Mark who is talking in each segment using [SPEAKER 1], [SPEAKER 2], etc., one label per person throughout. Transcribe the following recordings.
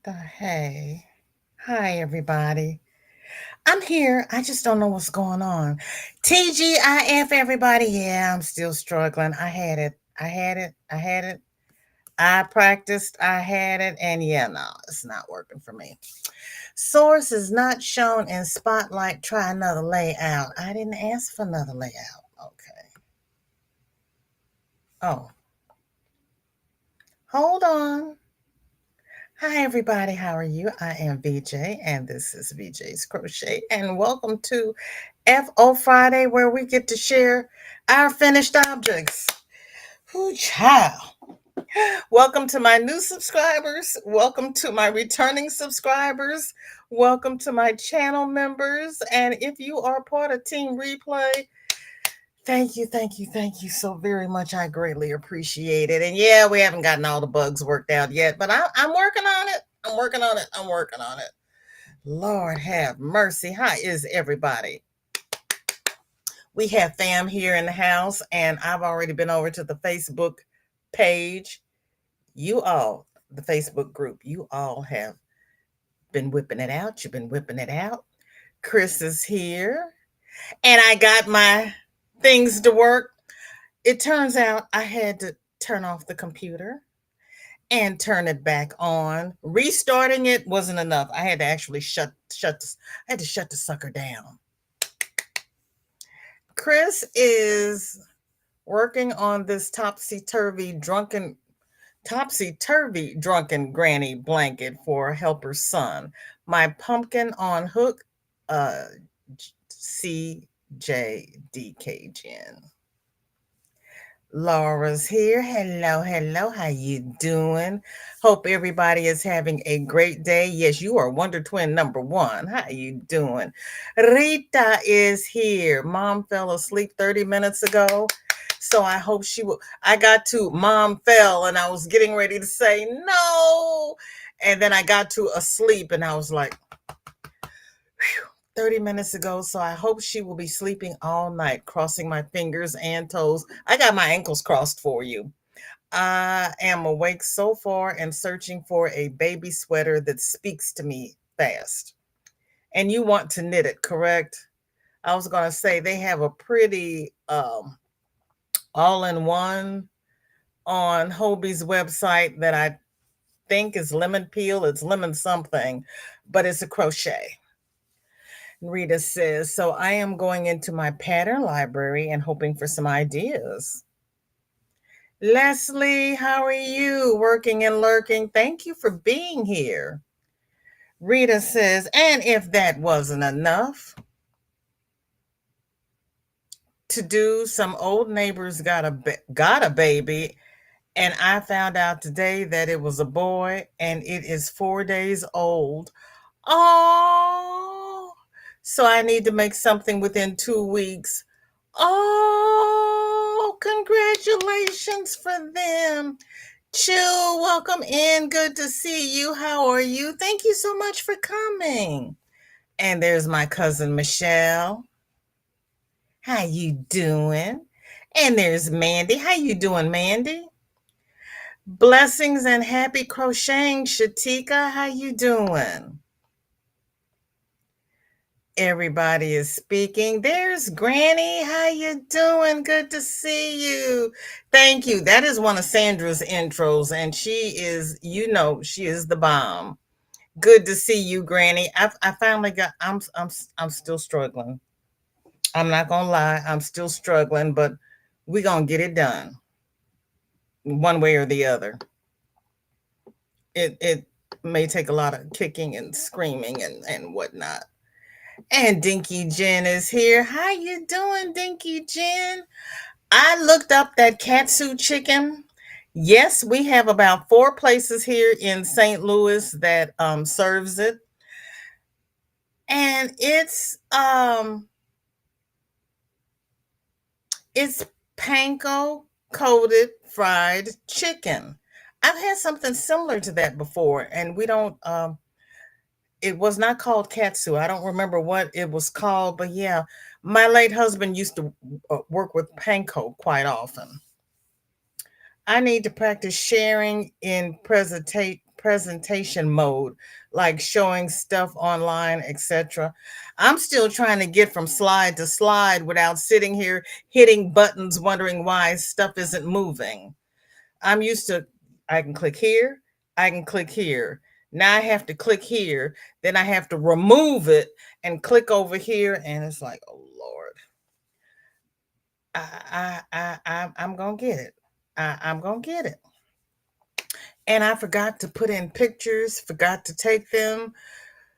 [SPEAKER 1] The hey. Hi, everybody. I'm here. I just don't know what's going on. TGIF, everybody. Yeah, I'm still struggling. I had it. I had it. I had it. I practiced. I had it. And yeah, no, it's not working for me. Source is not shown in Spotlight. Try another layout. I didn't ask for another layout. Okay. Oh, hold on. Hi, everybody. How are you? I am VJ, and this is VJ's Crochet. And welcome to FO Friday, where we get to share our finished objects. Whoo, child. Welcome to my new subscribers. Welcome to my returning subscribers. Welcome to my channel members. And if you are part of Team Replay, thank you so very much. I greatly appreciate it. And yeah, we haven't gotten all the bugs worked out yet, but I'm working on it. I'm working on it. I'm working on it. Lord have mercy. How is everybody? We have fam here in the house, and I've already been over to the Facebook page. You all, the Facebook group, you all have been whipping it out. You've been whipping it out. Chris is here, and I got my things to work. It turns out I had to turn off the computer and turn it back on. Restarting it wasn't enough. I had to actually I had to shut the sucker down. Chris is working on this topsy turvy drunken granny blanket for a helper's son. My pumpkin on hook, uh, CJDK Jen. Laura's here. Hello, hello. How you doing? Hope everybody is having a great day. Yes, you are Wonder Twin number one. How you doing? Rita is here. Mom fell asleep 30 minutes ago. So I hope she will. I got to mom fell and I was getting ready to say no. And then I got to asleep and I was like, 30 minutes ago, so I hope she will be sleeping all night, crossing my fingers and toes. I got my ankles crossed for you. I am awake so far and searching for a baby sweater that speaks to me fast. And you want to knit it, correct? I was going to say they have a pretty all in one on Hobie's website that I think is lemon peel. It's lemon something, but it's a crochet. Rita says, so I am going into my pattern library and hoping for some ideas. Leslie, how are you? Working and lurking. Thank you for being here. Rita says, and if that wasn't enough to do, some old neighbors got a baby, and I found out today that it was a boy and it is 4 days old. Oh, so I need to make something within 2 weeks. Oh, congratulations for them. Chill, welcome in. Good to see you. How are you? Thank you so much for coming. And there's my cousin Michelle. How you doing? And there's Mandy. How you doing, Mandy? Blessings and happy crocheting, Shatika. How you doing? Everybody is speaking. There's Granny. How you doing? Good to see you. Thank you. That is one of Sandra's intros, and she is, she is the bomb. Good to see you, Granny. I finally got. I'm still struggling. I'm not gonna lie. I'm still struggling, but we're gonna get it done, one way or the other. It may take a lot of kicking and screaming and whatnot. And Dinky Jen is here. How you doing, Dinky Jen? I looked up that katsu chicken. Yes, we have about 4 places here in St. Louis that serves it. And it's panko coated fried chicken. I've had something similar to that before, and we don't it was not called katsu. I don't remember what it was called, but yeah, my late husband used to work with panko quite often. I need to practice sharing in presentation mode, like showing stuff online, etc. I'm still trying to get from slide to slide without sitting here hitting buttons, wondering why stuff isn't moving. I'm used to, I can click here, I can click here. Now I have to click here, then I have to remove it and click over here, and it's like, oh Lord, I'm gonna get it. I'm gonna get it. And I forgot to put in pictures, forgot to take them.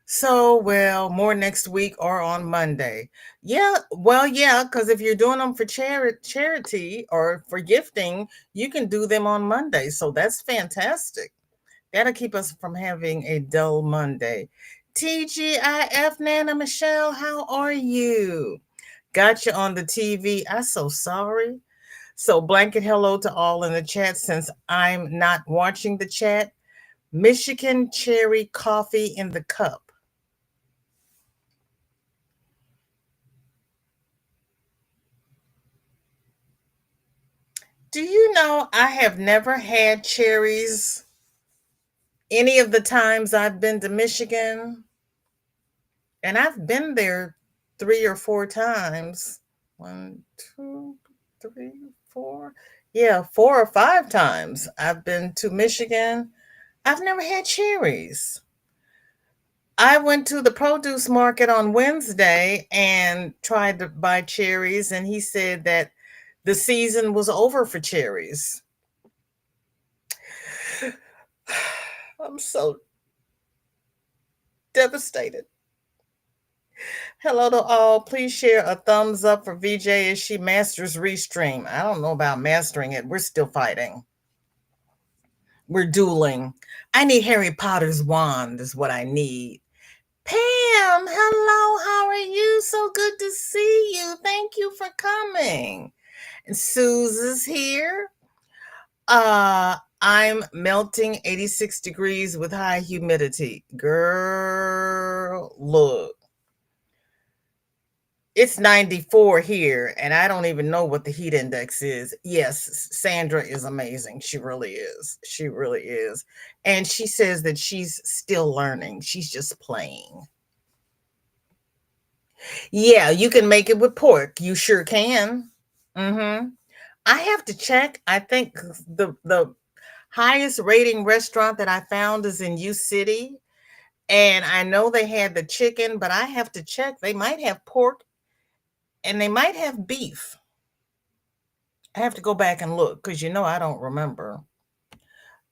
[SPEAKER 1] So, well, more next week or on Monday. Yeah, well, yeah, because if you're doing them for charity or for gifting, you can do them on Monday. So that's fantastic. That'll keep us from having a dull Monday. TGIF Nana Michelle, how are you? Got you on the TV. I'm so sorry. So, blanket hello to all in the chat since I'm not watching the chat. Michigan cherry coffee in the cup. Do you know I have never had cherries any of the times I've been to Michigan? And I've been there 3 or 4 times. One, two, three, four. Yeah, 4 or 5 times I've been to Michigan. I've never had cherries. I went to the produce market on Wednesday and tried to buy cherries, and he said that the season was over for cherries. I'm so devastated. Hello to all. Please share a thumbs up for VJ as she masters Restream. I don't know about mastering it. We're still fighting. We're dueling. I need Harry Potter's wand, is what I need. Pam, hello. How are you? So good to see you. Thank you for coming. And Suze is here. I'm melting 86 degrees with high humidity. Girl, look. It's 94 here, and I don't even know what the heat index is. Yes, Sandra is amazing. She really is. She really is. And she says that she's still learning. She's just playing. Yeah, you can make it with pork. You sure can. Mm-hmm. I have to check. I think the highest rating restaurant that I found is in U City. And I know they had the chicken, but I have to check. They might have pork and they might have beef. I have to go back and look because I don't remember.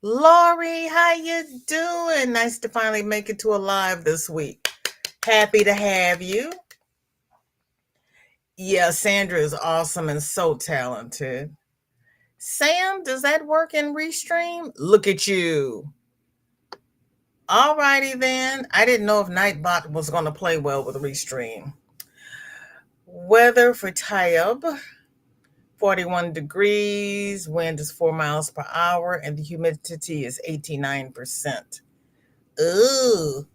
[SPEAKER 1] Lori, how you doing? Nice to finally make it to a live this week. Happy to have you. Yeah, Sandra is awesome and so talented. Sam, does that work in Restream? Look at you. All righty then. I didn't know if Nightbot was going to play well with Restream. Weather for Tayub, 41 degrees, wind is 4 miles per hour, and the humidity is 89%. Ooh,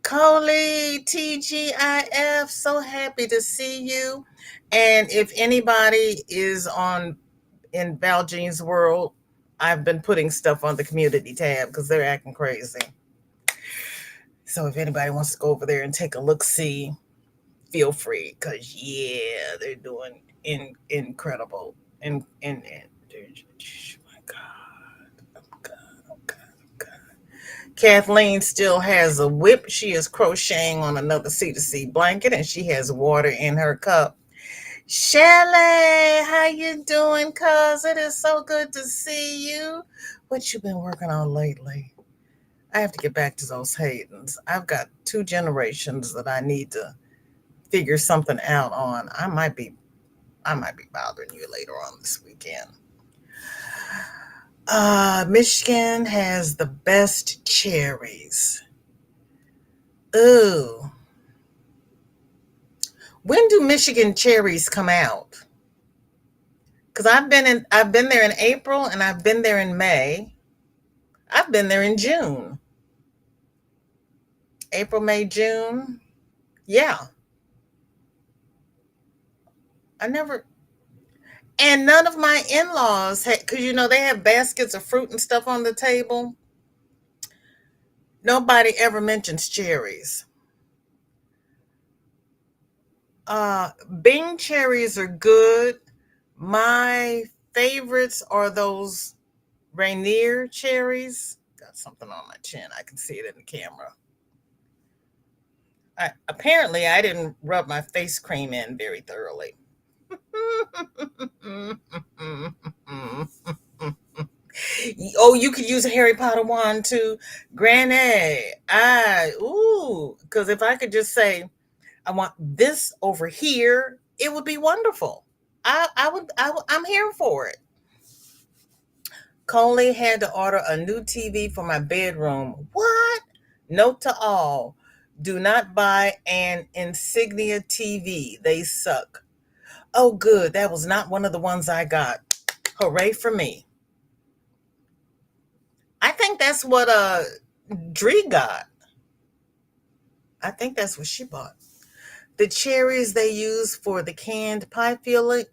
[SPEAKER 1] Coley, TGIF, so happy to see you. And if anybody is on in Valjean's world, I've been putting stuff on the community tab because they're acting crazy. So if anybody wants to go over there and take a look, see, feel free because yeah, they're doing incredible. My God, oh God, oh God, oh God. Kathleen still has a whip. She is crocheting on another C2C blanket, and she has water in her cup. Shelly, how you doing, cuz? It is so good to see you. What you been working on lately? I have to get back to those Haydens. I've got 2 generations that I need to figure something out on. I might be bothering you later on this weekend. Michigan has the best cherries. Ooh. When do Michigan cherries come out? Because I've been there in April and I've been there in May. I've been there in June. April, May, June. Yeah. I never and none of my in-laws had because they have baskets of fruit and stuff on the table. Nobody ever mentions cherries. Uh, Bing cherries are good. My favorites are those Rainier cherries. Got something on my chin. I can see it in the camera. Apparently, I didn't rub my face cream in very thoroughly. Oh, you could use a Harry Potter wand too, Granny. Ooh, because if I could just say I want this over here, it would be wonderful. I'm here for it. Coley had to order a new TV for my bedroom. What? Note to all: do not buy an Insignia TV. They suck. Oh, good. That was not one of the ones I got. Hooray for me. I think that's what Dree got. I think that's what she bought. The cherries they use for the canned pie filling,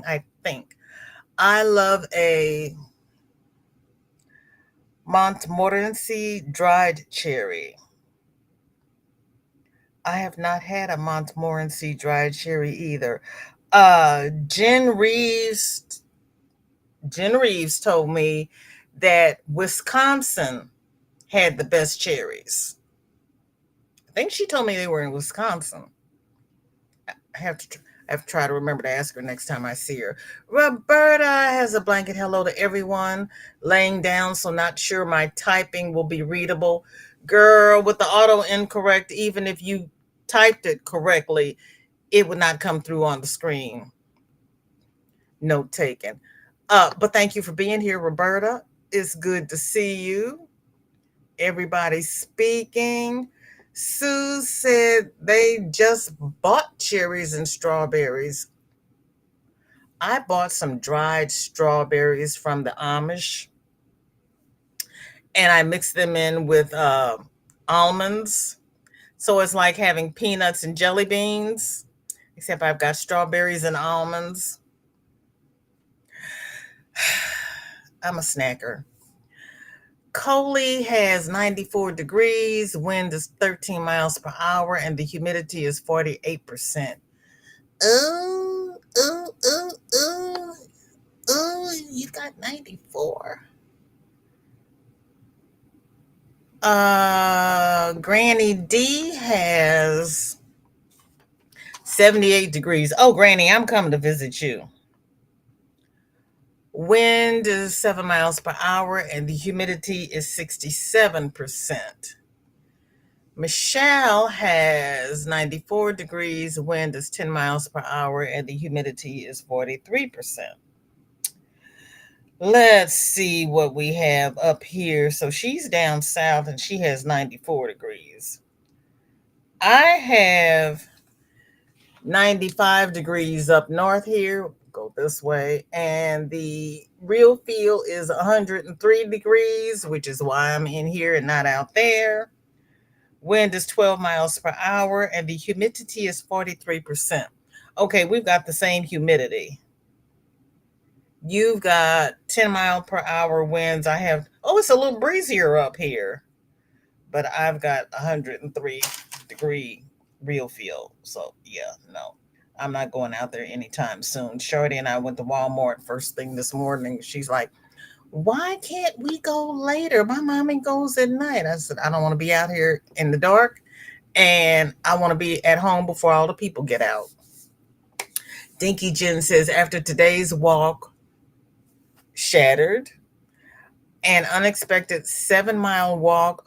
[SPEAKER 1] I think. I love a Montmorency dried cherry. I have not had a Montmorency dried cherry either. Uh, Jen Reeves, Jen Reeves told me that Wisconsin had the best cherries. I think she told me they were in Wisconsin. I have to I have to try to remember to ask her next time I see her. Roberta has a blanket hello to everyone. Laying down, so not sure my typing will be readable. Girl, with the auto incorrect, even if you typed it correctly, it would not come through on the screen. Note taken. But thank you for being here, Roberta. It's good to see you. Everybody speaking. Sue said they just bought cherries and strawberries. I bought some dried strawberries from the Amish and I mixed them in with almonds. So it's like having peanuts and jelly beans, except I've got strawberries and almonds. I'm a snacker. Coley has 94 degrees, wind is 13 miles per hour, and the humidity is 48%. Ooh, ooh, ooh, ooh, ooh, you got 94. Granny D has 78 degrees. Oh, Granny, I'm coming to visit you. Wind is 7 miles per hour, and the humidity is 67%. Michelle has 94 degrees, wind is 10 miles per hour, and the humidity is 43%. Let's see what we have up here. So she's down south and she has 94 degrees. I have 95 degrees up north here. Go this way. And the real feel is 103 degrees, which is why I'm in here and not out there. Wind is 12 miles per hour and the humidity is 43%. Okay, we've got the same humidity. You've got 10-mile per hour winds. I have, oh, it's a little breezier up here, but I've got 103-degree real feel. So, yeah, no, I'm not going out there anytime soon. Shorty and I went to Walmart first thing this morning. She's like, why can't we go later? My mommy goes at night. I said, I don't want to be out here in the dark, and I want to be at home before all the people get out. Dinky Jen says, after today's walk, shattered, an unexpected 7-mile walk,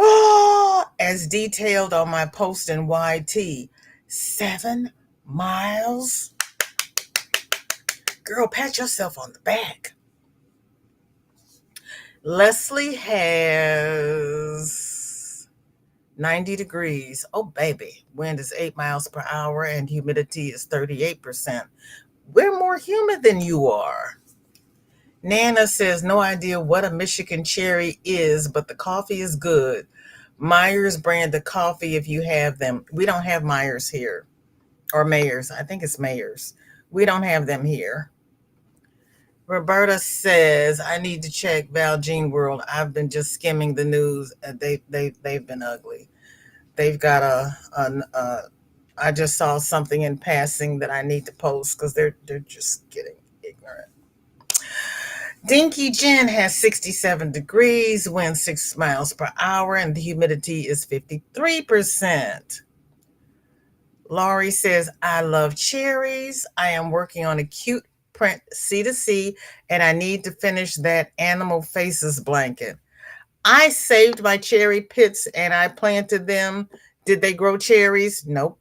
[SPEAKER 1] as detailed on my post in YT. 7 miles? Girl, pat yourself on the back. Leslie has 90 degrees. Oh, baby. Wind is 8 miles per hour and humidity is 38%. We're more humid than you are. Nana says, no idea what a Michigan cherry is, but the coffee is good. Myers brand of coffee if you have them. We don't have Myers here. Or Mayors. I think it's Mayors. We don't have them here. Roberta says, I need to check Valjean World. I've been just skimming the news. They've been ugly. They've got I just saw something in passing that I need to post because they're just getting ignorant. Dinky Jen has 67 degrees, wind 6 miles per hour, and the humidity is 53%. Laurie says, I love cherries. I am working on a cute print C2C, and I need to finish that animal faces blanket. I saved my cherry pits and I planted them. Did they grow cherries? Nope.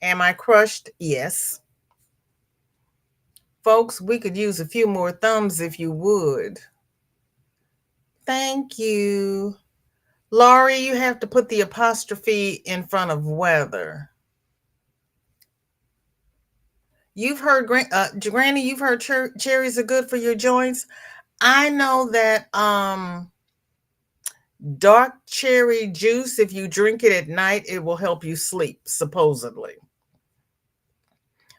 [SPEAKER 1] Am I crushed? Yes. Folks, we could use a few more thumbs if you would. Thank you. Laurie, you have to put the apostrophe in front of weather. You've heard, Granny, you've heard cherries are good for your joints. I know that dark cherry juice, if you drink it at night, it will help you sleep, supposedly.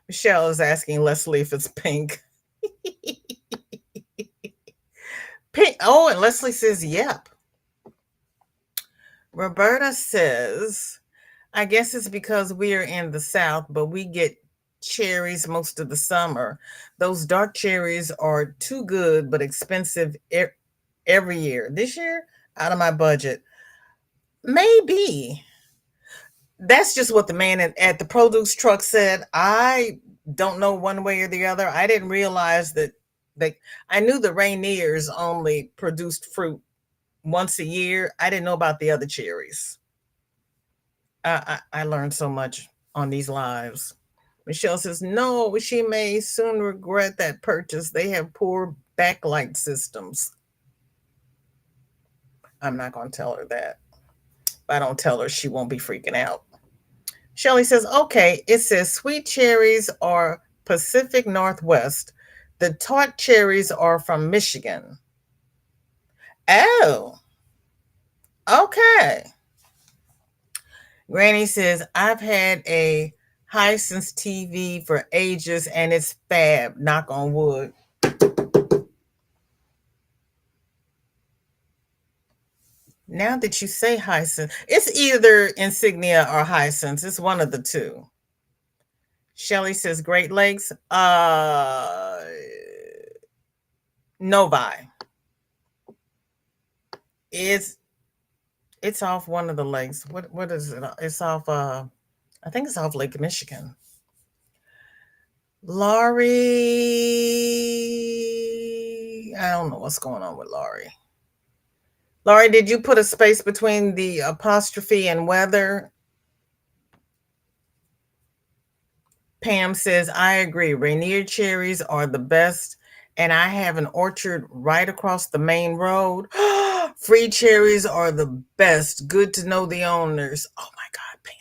[SPEAKER 1] Michelle is asking Leslie if it's pink. Pink. Oh, and Leslie says, yep. Roberta says, I guess it's because we are in the South, but we get cherries most of the summer. Those dark cherries are too good, but expensive every year. This year, out of my budget. Maybe. That's just what the man at the produce truck said. I don't know one way or the other. I didn't realize that I knew the Rainiers only produced fruit once a year. I didn't know about the other cherries. I learned so much on these lives. Michelle says, no, she may soon regret that purchase. They have poor backlight systems. I'm not going to tell her that. If I don't tell her, she won't be freaking out. Shelly says, okay, it says sweet cherries are Pacific Northwest. The tart cherries are from Michigan. Oh, okay. Granny says, I've had a Hisense TV for ages and it's fab, knock on wood. Now that you say Hisense, it's either Insignia or Hisense. It's one of the two. Shelly says Great Lakes. Novi. It's off one of the lakes. What is it? It's off I think it's off Lake Michigan. Laurie, I don't know what's going on with Laurie. Laurie, did you put a space between the apostrophe and weather? Pam says, I agree. Rainier cherries are the best. And I have an orchard right across the main road. Free cherries are the best. Good to know the owners. Oh my God, Pam.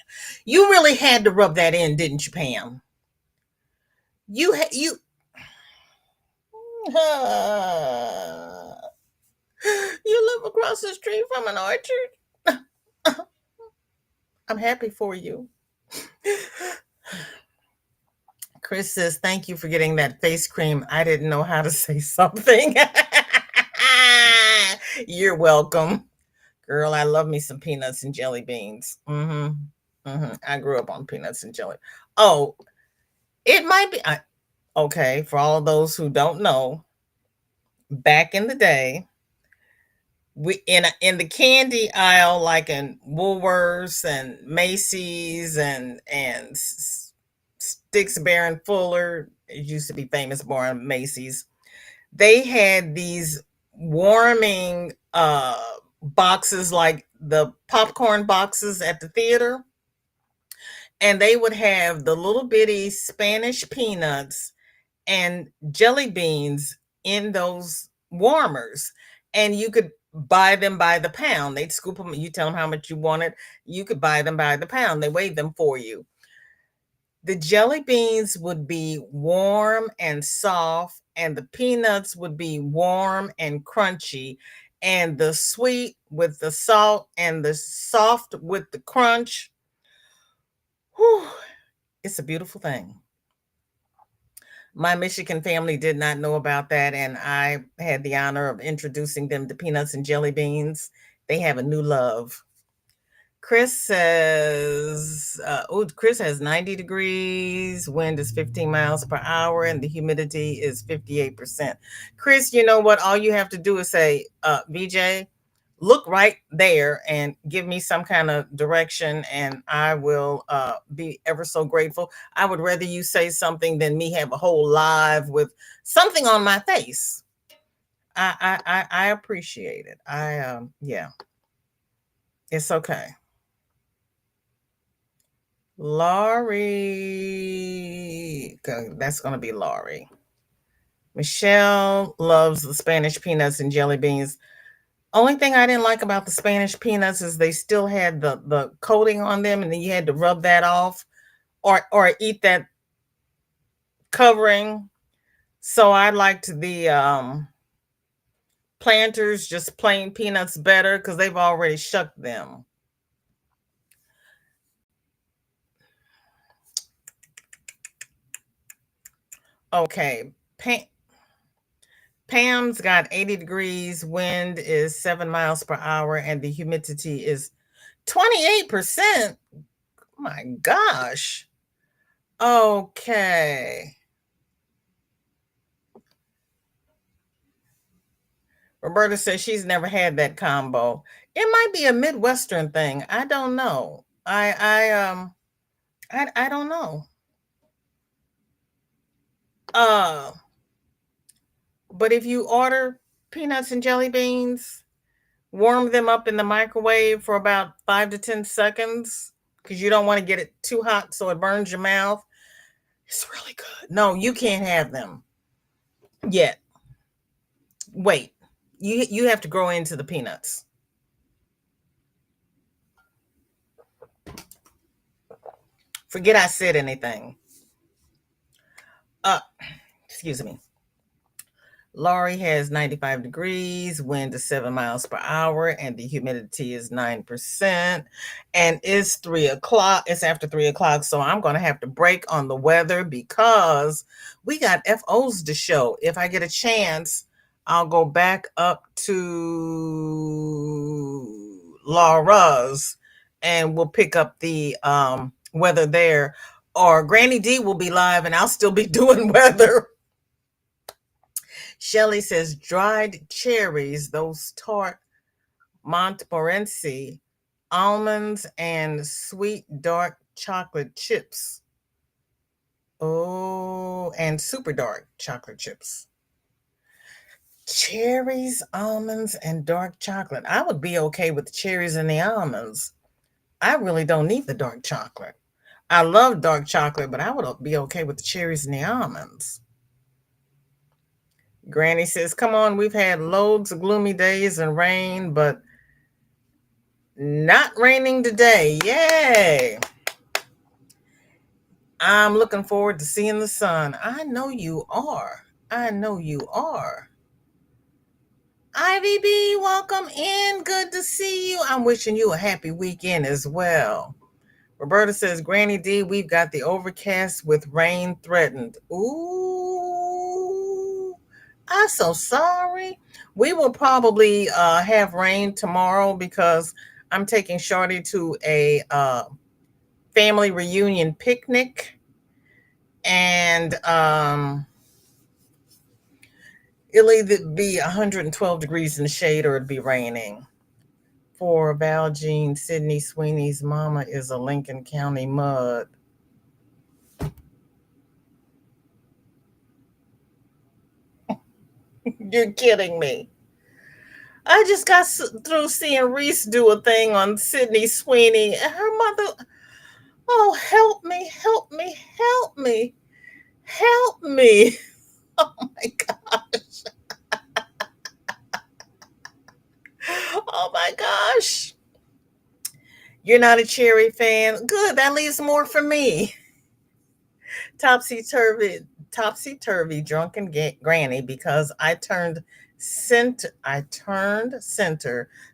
[SPEAKER 1] You really had to rub that in, didn't you, Pam? You you live across the street from an orchard? I'm happy for you. Chris says, thank you for getting that face cream. I didn't know how to say something. You're welcome. Girl, I love me some peanuts and jelly beans. I grew up on peanuts and jelly. Oh, it might be. Okay, for all of those who don't know, back in the day, we in the candy aisle, like in Woolworths and Macy's and Sticks Barron Fuller. It used to be Famous Barn Macy's. They had these warming boxes, like the popcorn boxes at the theater, and they would have the little bitty Spanish peanuts and jelly beans in those warmers, and you could buy them by the pound. They'd scoop them. You tell them how much you wanted. You could buy them by the pound. They weighed them for you. The jelly beans would be warm and soft, and the peanuts would be warm and crunchy, and the sweet with the salt and the soft with the crunch. Whew, it's a beautiful thing. My Michigan family did not know about that, and I had the honor of introducing them to peanuts and jelly beans. They have a new love. Chris says, Chris has 90 degrees, wind is 15 miles per hour, and the humidity is 58%. Chris, you know what? All you have to do is say, VJ, look right there and give me some kind of direction, and I will be ever so grateful. I would rather you say something than me have a whole live with something on my face. I appreciate it. Yeah, it's okay. Laurie. That's going to be Laurie. Michelle loves the Spanish peanuts and jelly beans. Only thing I didn't like about the Spanish peanuts is they still had the coating on them, and then you had to rub that off or eat that covering. So I liked the Planters, just plain peanuts, better because they've already shucked them. Okay, Pam's got 80 degrees, wind is 7 miles per hour, and the humidity is 28%. My gosh. Okay. Roberta says she's never had that combo. It might be a Midwestern thing. I don't know. I don't know. Uh but if you order peanuts and jelly beans, warm them up in the microwave for about 5 to 10 seconds because you don't want to get it too hot so it burns your mouth. It's really good. No, you can't have them yet. Wait. You have to grow into the peanuts. Forget I said anything. Uh Excuse me. Laurie has 95 degrees, wind is 7 miles per hour, and the humidity is 9%. And it's 3 o'clock. It's after 3 o'clock. So I'm going to have to break on the weather because we got FOs to show. If I get a chance, I'll go back up to Laura's and we'll pick up the weather there. Or Granny D will be live and I'll still be doing weather. Shelley says dried cherries, those tart Montmorency, almonds, and sweet dark chocolate chips. Oh, and super dark chocolate chips. Cherries, almonds, and dark chocolate. I would be okay with the cherries and the almonds. I really don't need the dark chocolate. I love dark chocolate, but I would be okay with the cherries and the almonds. Granny says, come on, we've had loads of gloomy days and rain, but not raining today. Yay. I'm looking forward to seeing the sun. I know you are. I know you are. Ivy B, welcome in. Good to see you. I'm wishing you a happy weekend as well. Roberta says, Granny D, we've got the overcast with rain threatened. Ooh, I'm so sorry. We will probably have rain tomorrow because I'm taking Shorty to a family reunion picnic. And it'll either be 112 degrees in the shade or it'll be raining. For Val Jean, Sydney Sweeney's mama is a Lincoln County mud. You're kidding me. I just got through seeing Reese do a thing on Sydney Sweeney. Her mother, oh, help me, help me, help me, help me. Oh my gosh. Oh my gosh. You're not a Cherry fan? Good, that leaves more for me. Topsy turvy, drunken granny because I turned center,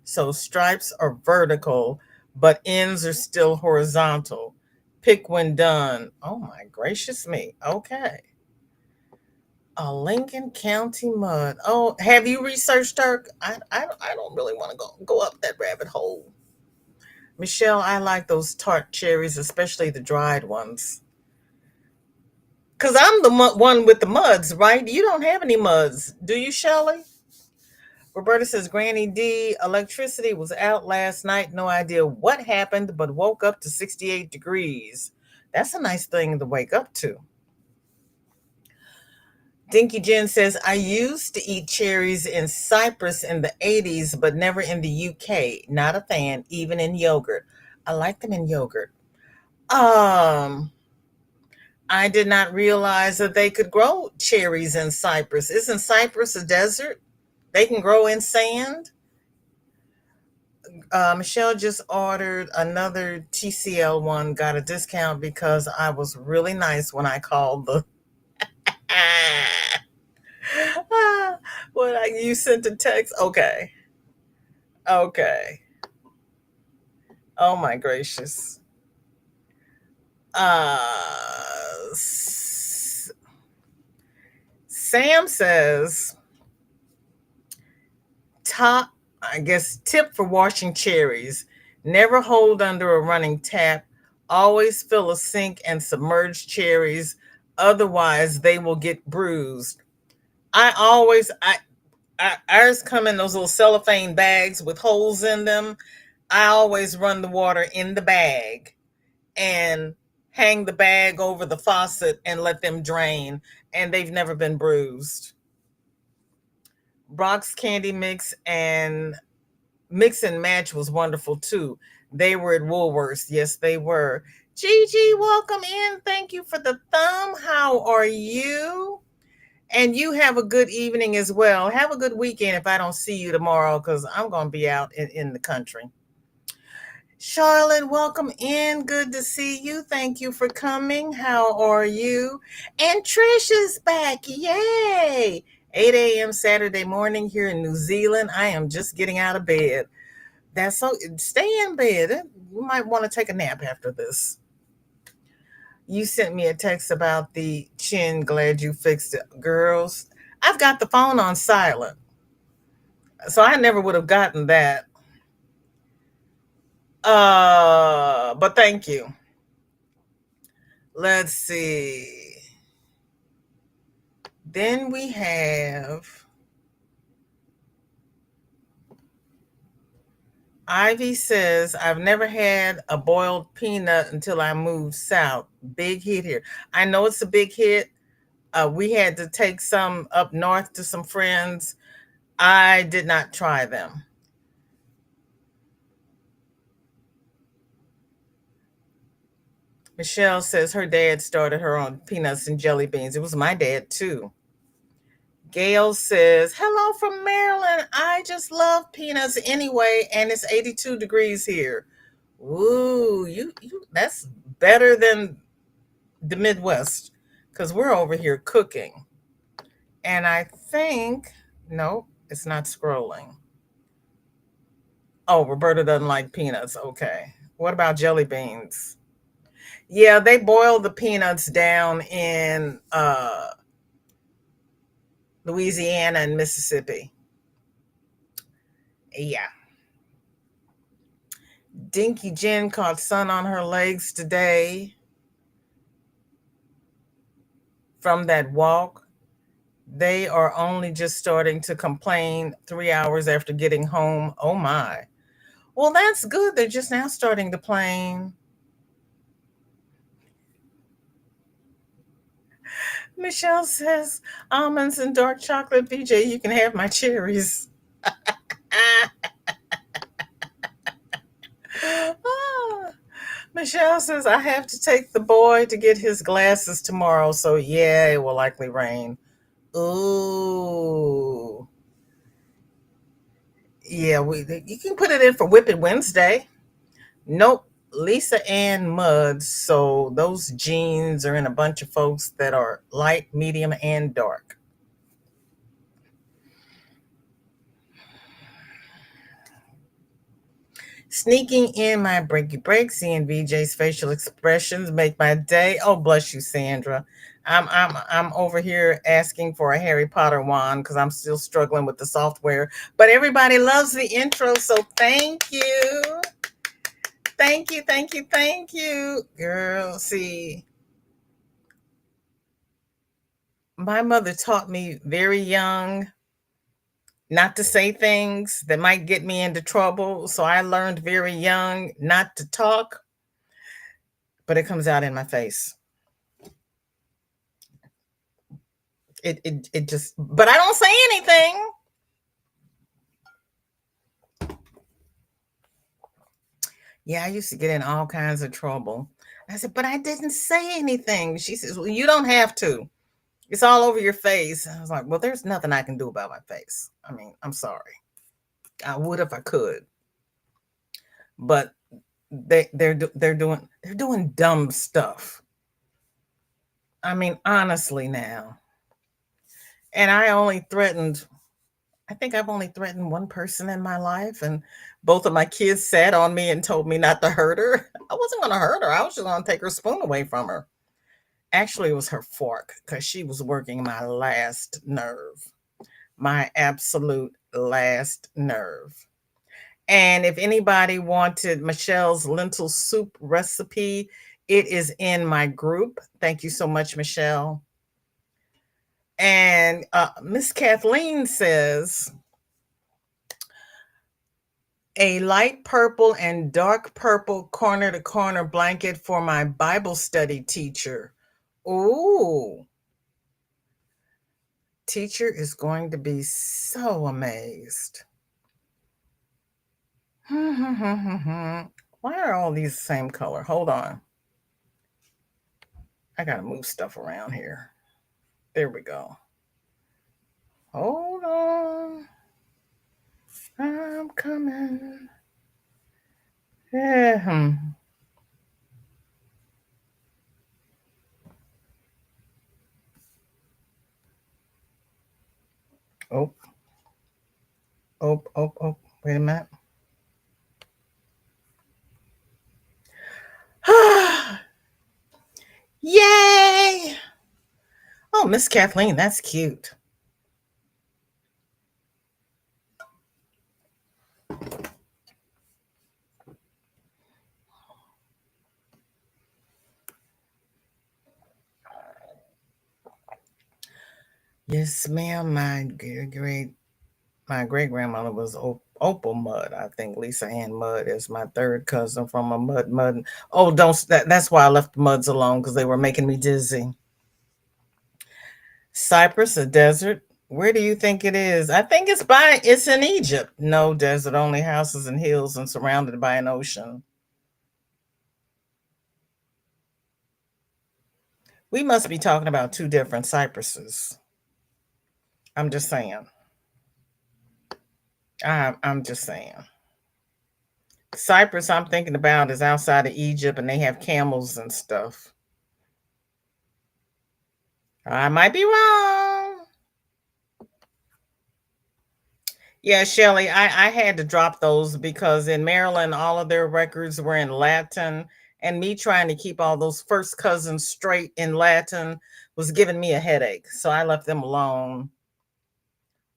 [SPEAKER 1] so stripes are vertical, but ends are still horizontal. Pick when done. Oh my gracious me. Okay. A Lincoln County mud. Oh, have you researched her? I don't really want to go up that rabbit hole. Michelle, I like those tart cherries, especially the dried ones. Cause I'm the one with the muds, right? You don't have any muds, do you, Shelley? Roberta says, Granny D, electricity was out last night. No idea what happened, but woke up to 68 degrees. That's a nice thing to wake up to. Dinky Jen says, I used to eat cherries in Cyprus in the 80s, but never in the UK. Not a fan, even in yogurt. I like them in yogurt. Um, I did not realize that they could grow cherries in Cyprus. Isn't Cyprus a desert? They can grow in sand. Michelle just ordered another TCL one, got a discount because I was really nice when I called the. What you sent a text? Okay. Okay. Oh my gracious. Sam says top, I guess, tip for washing cherries: never hold under a running tap. Always fill a sink and submerge cherries, otherwise they will get bruised. I always ours come in those little cellophane bags with holes in them. I always run the water in the bag and hang the bag over the faucet and let them drain, and they've never been bruised. Brock's candy mix and match was wonderful too. They were at Woolworths. Yes, they were. Gigi, welcome in. Thank you for the thumb. How are you? And you have a good evening as well. Have a good weekend if I don't see you tomorrow, because I'm going to be out in the country. Charlotte, welcome in. Good to see you. Thank you for coming. How are you? And Trish is back. Yay! 8 a.m. Saturday morning here in New Zealand. I am just getting out of bed. That's so, stay in bed. You might want to take a nap after this. You sent me a text about the chin. Glad you fixed it. Girls, I've got the phone on silent, so I never would have gotten that. But thank you. Let's see. Then we have Ivy says, I've never had a boiled peanut until I moved south. Big hit here. I know it's a big hit. We had to take some up north to some friends. I did not try them. Michelle says her dad started her on peanuts and jelly beans. It was my dad too. Gail says, hello from Maryland. I just love peanuts anyway, and it's 82 degrees here. Ooh, you that's better than the Midwest, because we're over here cooking. And I think, no, it's not scrolling. Oh, Roberta doesn't like peanuts. Okay. What about jelly beans? Yeah, they boil the peanuts down in Louisiana and Mississippi. Yeah. Dinky Jen caught sun on her legs today from that walk. They are only just starting to complain 3 hours after getting home. Oh my. Well, that's good. They're just now starting to complain. Michelle says, almonds and dark chocolate. BJ, you can have my cherries. Ah. Michelle says, I have to take the boy to get his glasses tomorrow. So, yeah, it will likely rain. Ooh. Yeah, you can put it in for Whippet Wednesday. Nope. Lisa Ann Mudd. So, those jeans are in a bunch of folks that are light, medium, and dark. Sneaking in my breaky break, seeing VJ's facial expressions make my day. Oh, bless you, Sandra. I'm over here asking for a Harry Potter wand because I'm still struggling with the software. But everybody loves the intro, so thank you. Thank you, thank you, thank you. Girl, see, my mother taught me very young not to say things that might get me into trouble. So I learned very young not to talk, but it comes out in my face. It just, but I don't say anything. Yeah, I used to get in all kinds of trouble. I said, but I didn't say anything. She says, well, you don't have to. It's all over your face. I was like, well, there's nothing I can do about my face. I mean, I'm sorry. I would if I could, but they're doing dumb stuff. I mean, honestly now. And I think I've only threatened one person in my life, and both of my kids sat on me and told me not to hurt her. I wasn't going to hurt her. I was just going to take her spoon away from her. Actually, it was her fork because she was working my last nerve, my absolute last nerve. And if anybody wanted Michelle's lentil soup recipe, it is in my group. Thank you so much, Michelle. And Miss Kathleen says, a light purple and dark purple corner to corner blanket for my Bible study teacher. Ooh, teacher is going to be so amazed. Why are all these the same color? Hold on. I got to move stuff around here. There we go. Hold on. I'm coming. Yeah. Oh, oh, oh, oh. Wait a minute. Yay! Oh, Miss Kathleen, that's cute. Yes, ma'am. My great grandmother was Opal Mudd. I think Lisa Ann Mudd is my third cousin from a Mudd. Oh, don't. That's why I left the Mudds alone because they were making me dizzy. Cyprus, a desert. Where do you think it is? I think it's in Egypt. No desert, only houses and hills and surrounded by an ocean. We must be talking about two different Cypresses. I'm just saying. I'm just saying. Cyprus, I'm thinking about is outside of Egypt, and they have camels and stuff. I might be wrong. Yeah, Shelley, I had to drop those because in Maryland, all of their records were in Latin, and me trying to keep all those first cousins straight in Latin was giving me a headache. So I left them alone.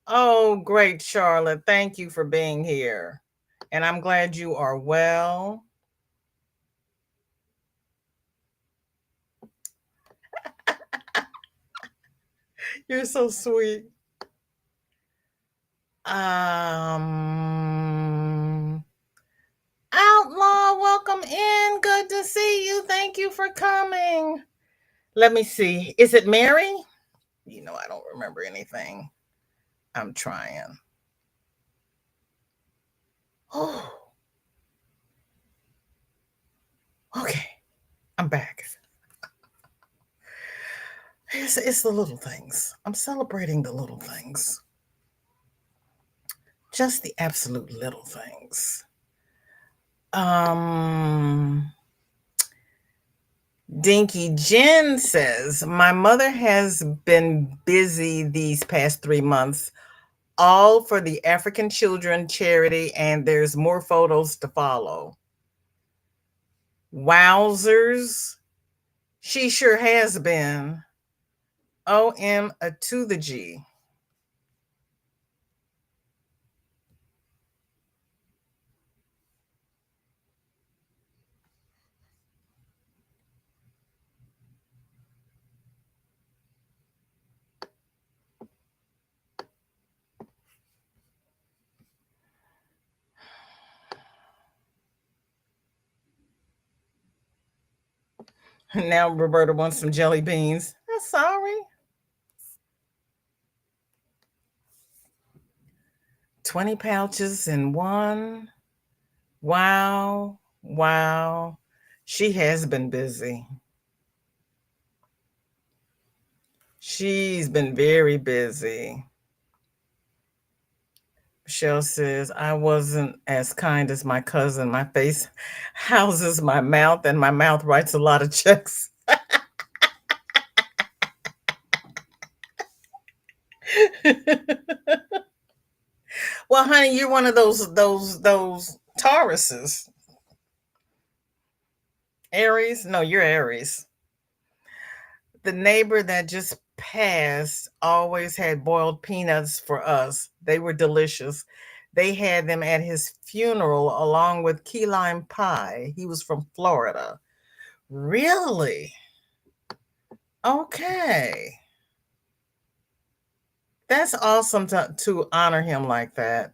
[SPEAKER 1] Oh, great, Charlotte. Thank you for being here. And I'm glad you are well. You're so sweet. Um, Outlaw, welcome in. Good to see you. Thank you for coming. Let me see. Is it Mary? I don't remember anything. I'm trying. Oh, okay. I'm back. It's the little things. I'm celebrating the little things. Just the absolute little things. Um, Dinky Jen says, my mother has been busy these past 3 months, all for the African Children charity, and there's more photos to follow. Wowzers. She sure has been. O-M to the G. Now Roberta wants some jelly beans. I'm sorry. 20 pouches in one. Wow. Wow. She has been busy. She's been very busy. Michelle says, I wasn't as kind as my cousin. My face houses my mouth, and my mouth writes a lot of checks. Well, honey, you're one of those Tauruses. Aries? No, you're Aries. The neighbor that just passed always had boiled peanuts for us. They were delicious. They had them at his funeral along with key lime pie. He was from Florida. Really? Okay. That's awesome to honor him like that.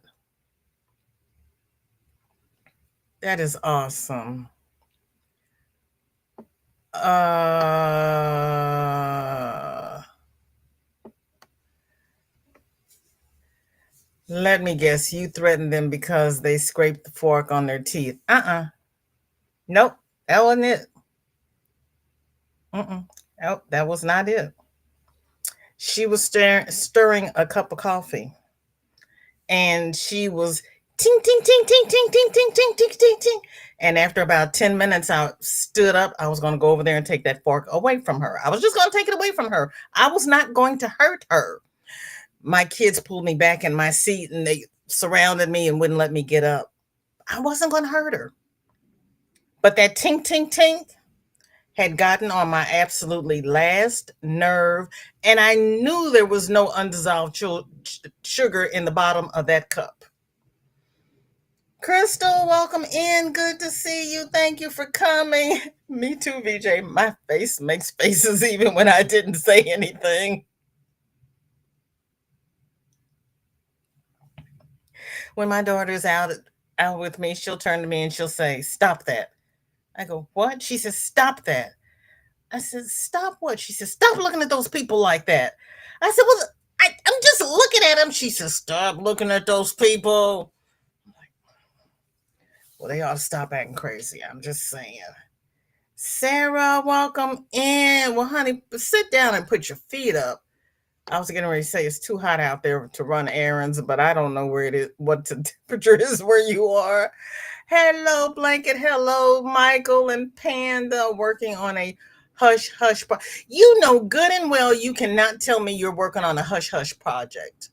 [SPEAKER 1] That is awesome. Uh Let me guess, you threatened them because they scraped the fork on their teeth. Nope, that wasn't it. Nope, that was not it. She was stirring a cup of coffee, and she was ting ting ting ting ting ting ting ting ting ting ting. And after about 10 minutes, I stood up. I was going to go over there and take that fork away from her. I was just going to take it away from her. I was not going to hurt her. My kids pulled me back in my seat and they surrounded me and wouldn't let me get up. I wasn't going to hurt her. But that tink, tink, tink had gotten on my absolutely last nerve. And I knew there was no undissolved sugar in the bottom of that cup. Crystal, welcome in. Good to see you. Thank you for coming. Me too, VJ. My face makes faces even when I didn't say anything. When my daughter's out with me, she'll turn to me and she'll say, "Stop that." I go, "What?" She says, "Stop that." I said, "Stop what?" She says, "Stop looking at those people like that." I said, "Well, I'm just looking at them." She says, "Stop looking at those people." I'm like, well, they ought to stop acting crazy. I'm just saying. Sarah, welcome in. Well, honey, sit down and put your feet up. I was getting ready to say it's too hot out there to run errands, but I don't know where it is, what the temperature is where you are. Hello, Blanket. Hello, Michael and Panda working on a hush hush. You know good and well you cannot tell me you're working on a hush hush project.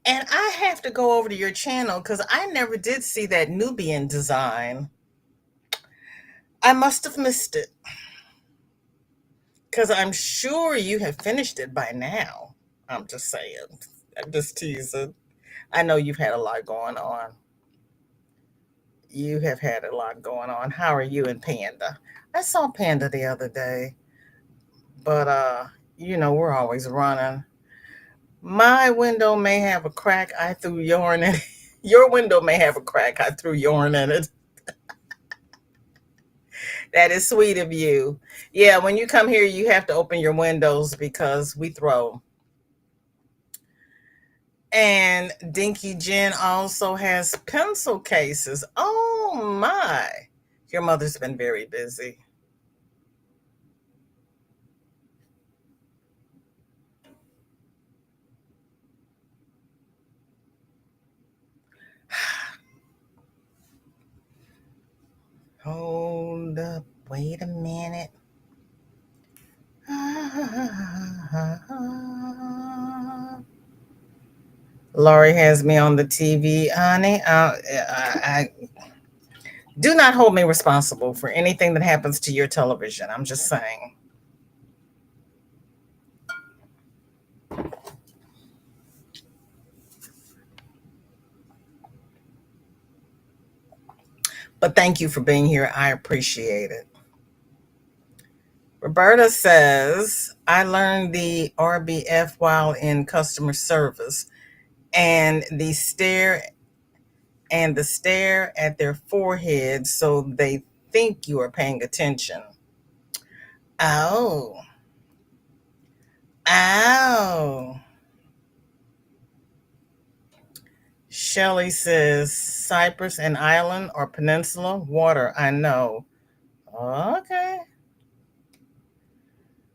[SPEAKER 1] And I have to go over to your channel because I never did see that Nubian design. I must have missed it because I'm sure you have finished it by now. I'm just saying. I'm just teasing. I know you've had a lot going on. You have had a lot going on. How are you and Panda? I saw Panda the other day, but we're always running. My window may have a crack. I threw urine in it. Your window may have a crack. I threw urine in it. That is sweet of you. Yeah, when you come here, you have to open your windows because we throw. And Dinky Jen also has pencil cases. Oh my. Your mother's been very busy. Hold up. Wait a minute. Laurie has me on the TV, honey. I do not hold me responsible for anything that happens to your television. I'm just saying. But thank you for being here. I appreciate it. Roberta says, I learned the RBF while in customer service and the stare at their foreheads so they think you are paying attention. Oh. Oh. Shelley says Cyprus and island or peninsula water. I know. Okay.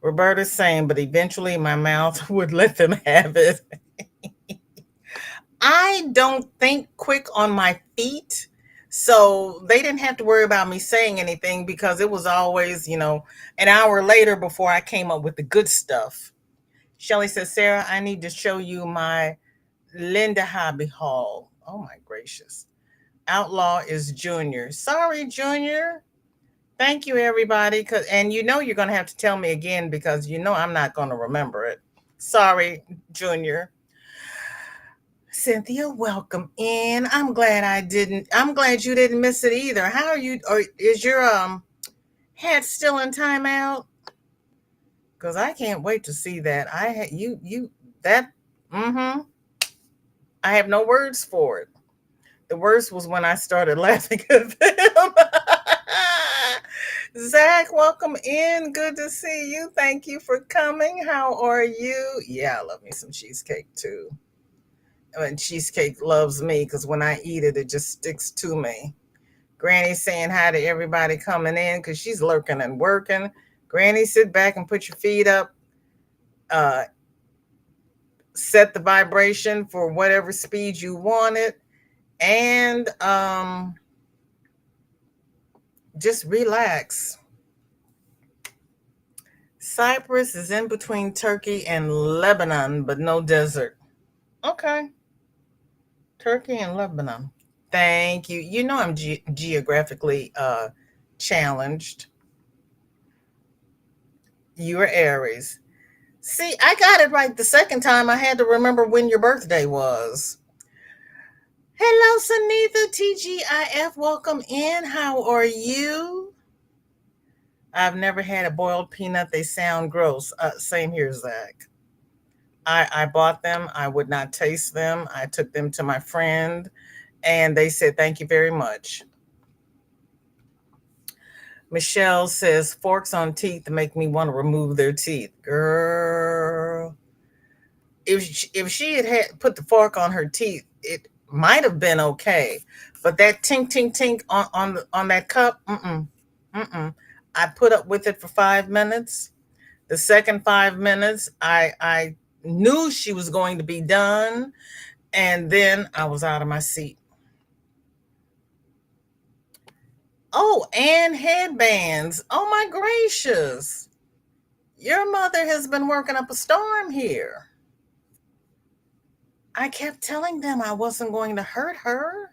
[SPEAKER 1] Roberta's saying, but eventually my mouth would let them have it. I don't think quick on my feet. So they didn't have to worry about me saying anything because it was always, an hour later before I came up with the good stuff. Shelly says, Sarah, I need to show you my Linda Hobby Hall. Oh my gracious. Outlaw is Junior. Sorry, Junior. Thank you, everybody. And you're going to have to tell me again because I'm not going to remember it. Sorry, Junior. Cynthia, welcome in. I'm glad you didn't miss it either. How are you? Or is your head still in timeout? Because I can't wait to see that. I had you that mm-hmm. I have no words for it. The worst was when I started laughing at them. Zach, welcome in. Good to see you. Thank you for coming. How are you? Yeah, I love me some cheesecake too. And cheesecake loves me because when I eat it, it just sticks to me. Granny saying hi to everybody coming in because she's lurking and working. Granny, sit back and put your feet up. Uh, Set the vibration for whatever speed you want it. And just relax. Cyprus is in between Turkey and Lebanon, but no desert. Okay. Turkey and Lebanon. Thank you. I'm geographically challenged. You're Aries. See, I got it right the second time. I had to remember when your birthday was. Hello, Sunitha TGIF. Welcome in. How are you? I've never had a boiled peanut. They sound gross. Same here, Zach. I bought them. I would not taste them. I took them to my friend, and they said, thank you very much. Michelle says, forks on teeth make me want to remove their teeth. Girl. If she had put the fork on her teeth, it might have been okay. But that tink tink tink on that cup, mm-mm. I put up with it for 5 minutes. The second 5 minutes, I knew she was going to be done, and then I was out of my seat. Oh, and headbands. Oh my gracious. Your mother has been working up a storm here. I kept telling them I wasn't going to hurt her.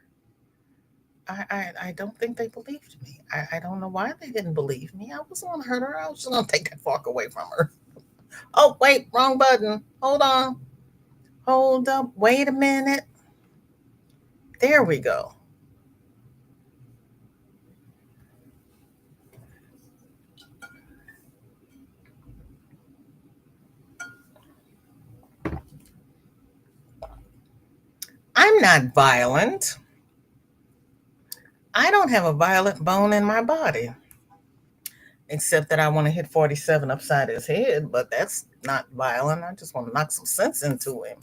[SPEAKER 1] I don't think they believed me. I don't know why they didn't believe me. I wasn't going to hurt her. I was just going to take that fork away from her. Oh, wait, wrong button. Hold on. Hold up. Wait a minute. There we go. I'm not violent. I don't have a violent bone in my body, except that I want to hit 47 upside his head, but that's not violent. I just want to knock some sense into him.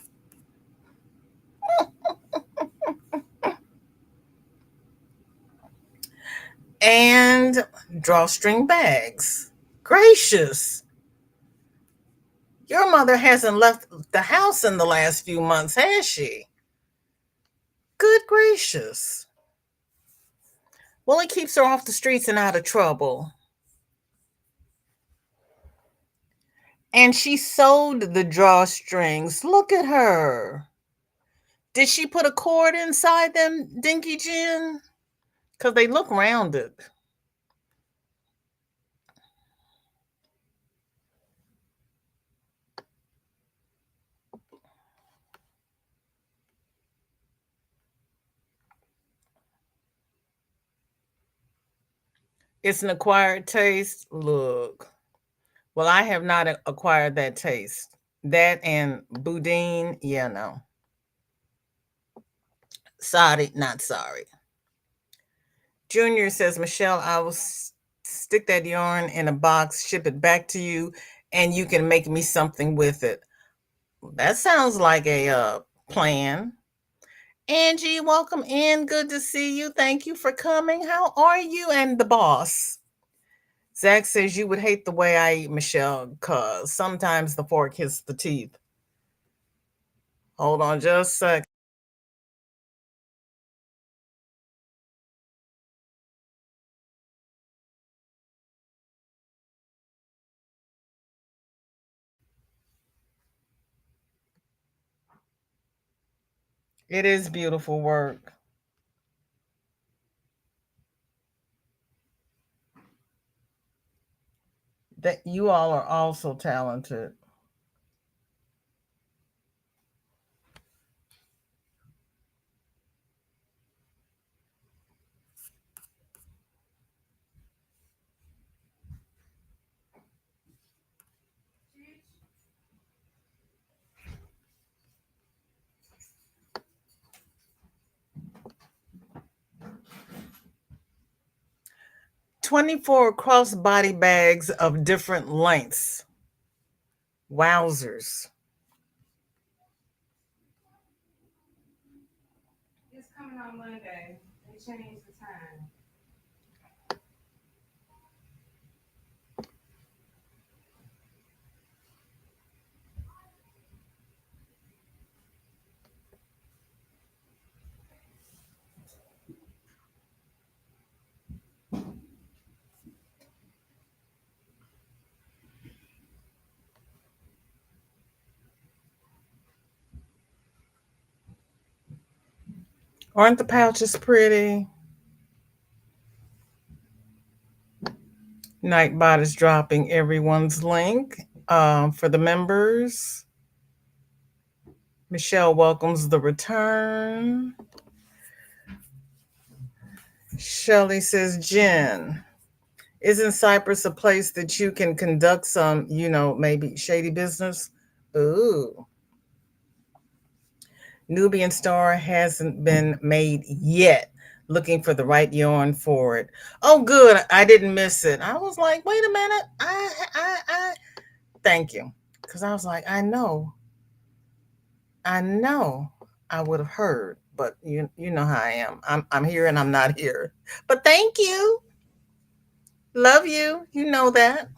[SPEAKER 1] And drawstring bags. Gracious. Your mother hasn't left the house in the last few months, has she? Good gracious. Well, it keeps her off the streets and out of trouble. And she sewed the drawstrings. Look at her. Did she put a cord inside them, Dinky Jen? Because they look rounded. It's an acquired taste. Look. Well, I have not acquired that taste. That and boudin, yeah, no. Sorry, not sorry. Junior says, Michelle, I will stick that yarn in a box, ship it back to you, and you can make me something with it. That sounds like a plan. Angie, welcome in. Good to see you. Thank you for coming. How are you and the boss? Zach says you would hate the way I eat, Michelle, because sometimes the fork hits the teeth. Hold on just a sec. It is beautiful work. That you all are also talented. 24 crossbody bags of different lengths. Wowzers.
[SPEAKER 2] It's coming on Monday. They changed the time.
[SPEAKER 1] Aren't the pouches pretty? Nightbot is dropping everyone's link for the members. Michelle welcomes the return. Shelly says, Jen, isn't Cyprus a place that you can conduct some, maybe shady business? Ooh. Nubian Star hasn't been made yet. Looking for the right yarn for it. Oh, good. I didn't miss it. I was like, wait a minute. I thank you. Because I was like, I know I would have heard, but you know how I am. I'm here and I'm not here. But thank you. Love you. You know that.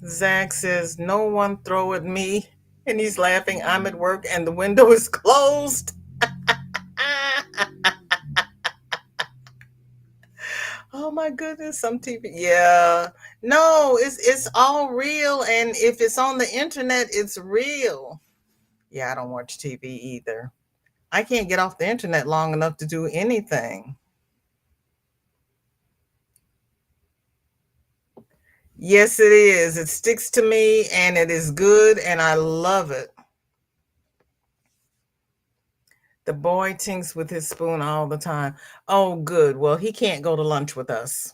[SPEAKER 1] Zach says, no one throw at me. And he's laughing. I'm at work and the window is closed. Oh my goodness, some TV. Yeah. No, it's all real. And if it's on the internet, it's real. Yeah, I don't watch TV either. I can't get off the internet long enough to do anything. Yes, it is. It sticks to me and it is good and I love it. The boy tinks with his spoon all the time. Oh, good. Well, he can't go to lunch with us.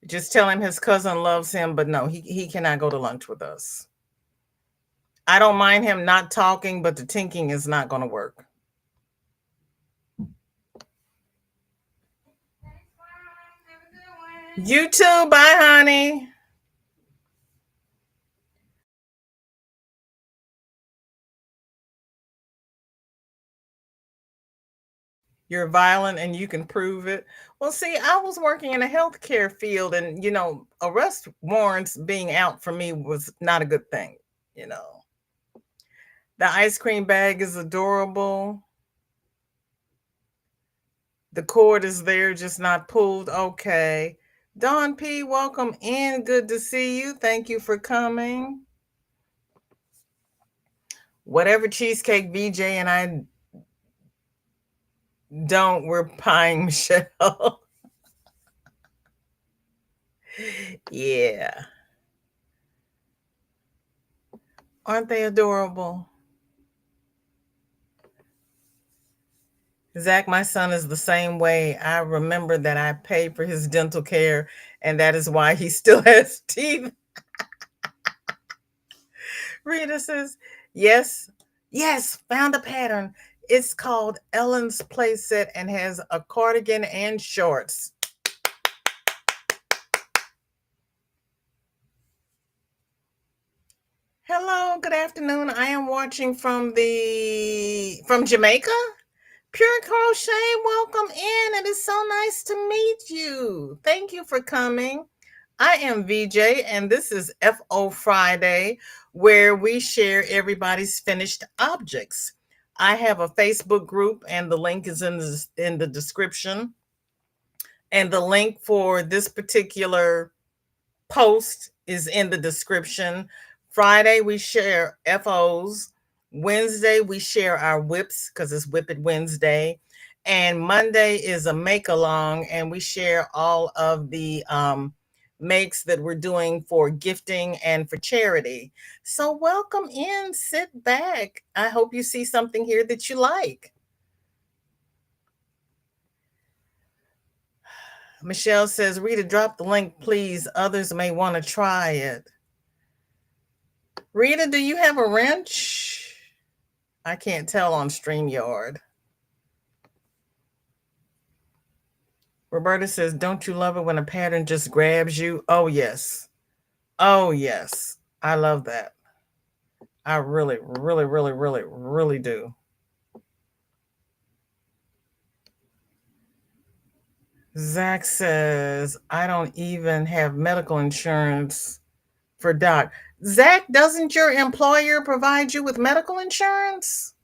[SPEAKER 1] Just tell him his cousin loves him, but no, he cannot go to lunch with us. I don't mind him not talking, but the tinking is not going to work.
[SPEAKER 2] Thanks, Mom. Have a good one.
[SPEAKER 1] You too. Bye, honey. You're violent and you can prove it. Well, see, I was working in a healthcare field, and arrest warrants being out for me was not a good thing. You know, the ice cream bag is adorable. The cord is there, just not pulled. Okay. Dawn P, welcome in. Good to see you. Thank you for coming. Whatever cheesecake VJ and I don't, we're pieing Michelle. Yeah. Aren't they adorable? Zach, my son is the same way. I remember that I paid for his dental care, and that is why he still has teeth. Rita says, yes, yes, found a pattern. It's called Ellen's Playset and has a cardigan and shorts. Hello, good afternoon. I am watching from Jamaica. Pure Crochet, welcome in. It is so nice to meet you. Thank you for coming. I am VJ, and this is FO Friday, where we share everybody's finished objects. I have a Facebook group, and the link is in the description. And the link for this particular post is in the description. Friday, we share FOs. Wednesday, we share our whips because it's Whip It Wednesday. And Monday is a make along, and we share all of the makes that we're doing for gifting and for charity. So, welcome in, sit back. I hope you see something here that you like. Michelle says, Rita, drop the link, please. Others may want to try it. Rita, do you have a wrench? I can't tell on StreamYard. Roberta says, don't you love it when a pattern just grabs you? Oh, yes. Oh, yes. I love that. I really, really, really, really, really do. Zach says, I don't even have medical insurance for Doc. Zach, doesn't your employer provide you with medical insurance?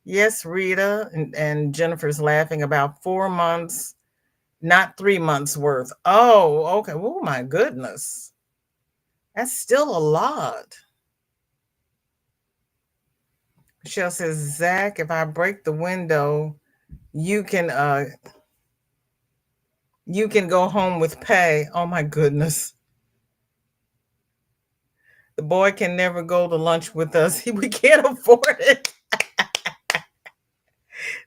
[SPEAKER 1] Yes, Rita. And Jennifer's laughing about 4 months, not 3 months worth. Oh, okay. Oh, my goodness. That's still a lot. Michelle says, Zach, if I break the window, you can you can go home with pay. Oh my goodness. The boy can never go to lunch with us. We can't afford it.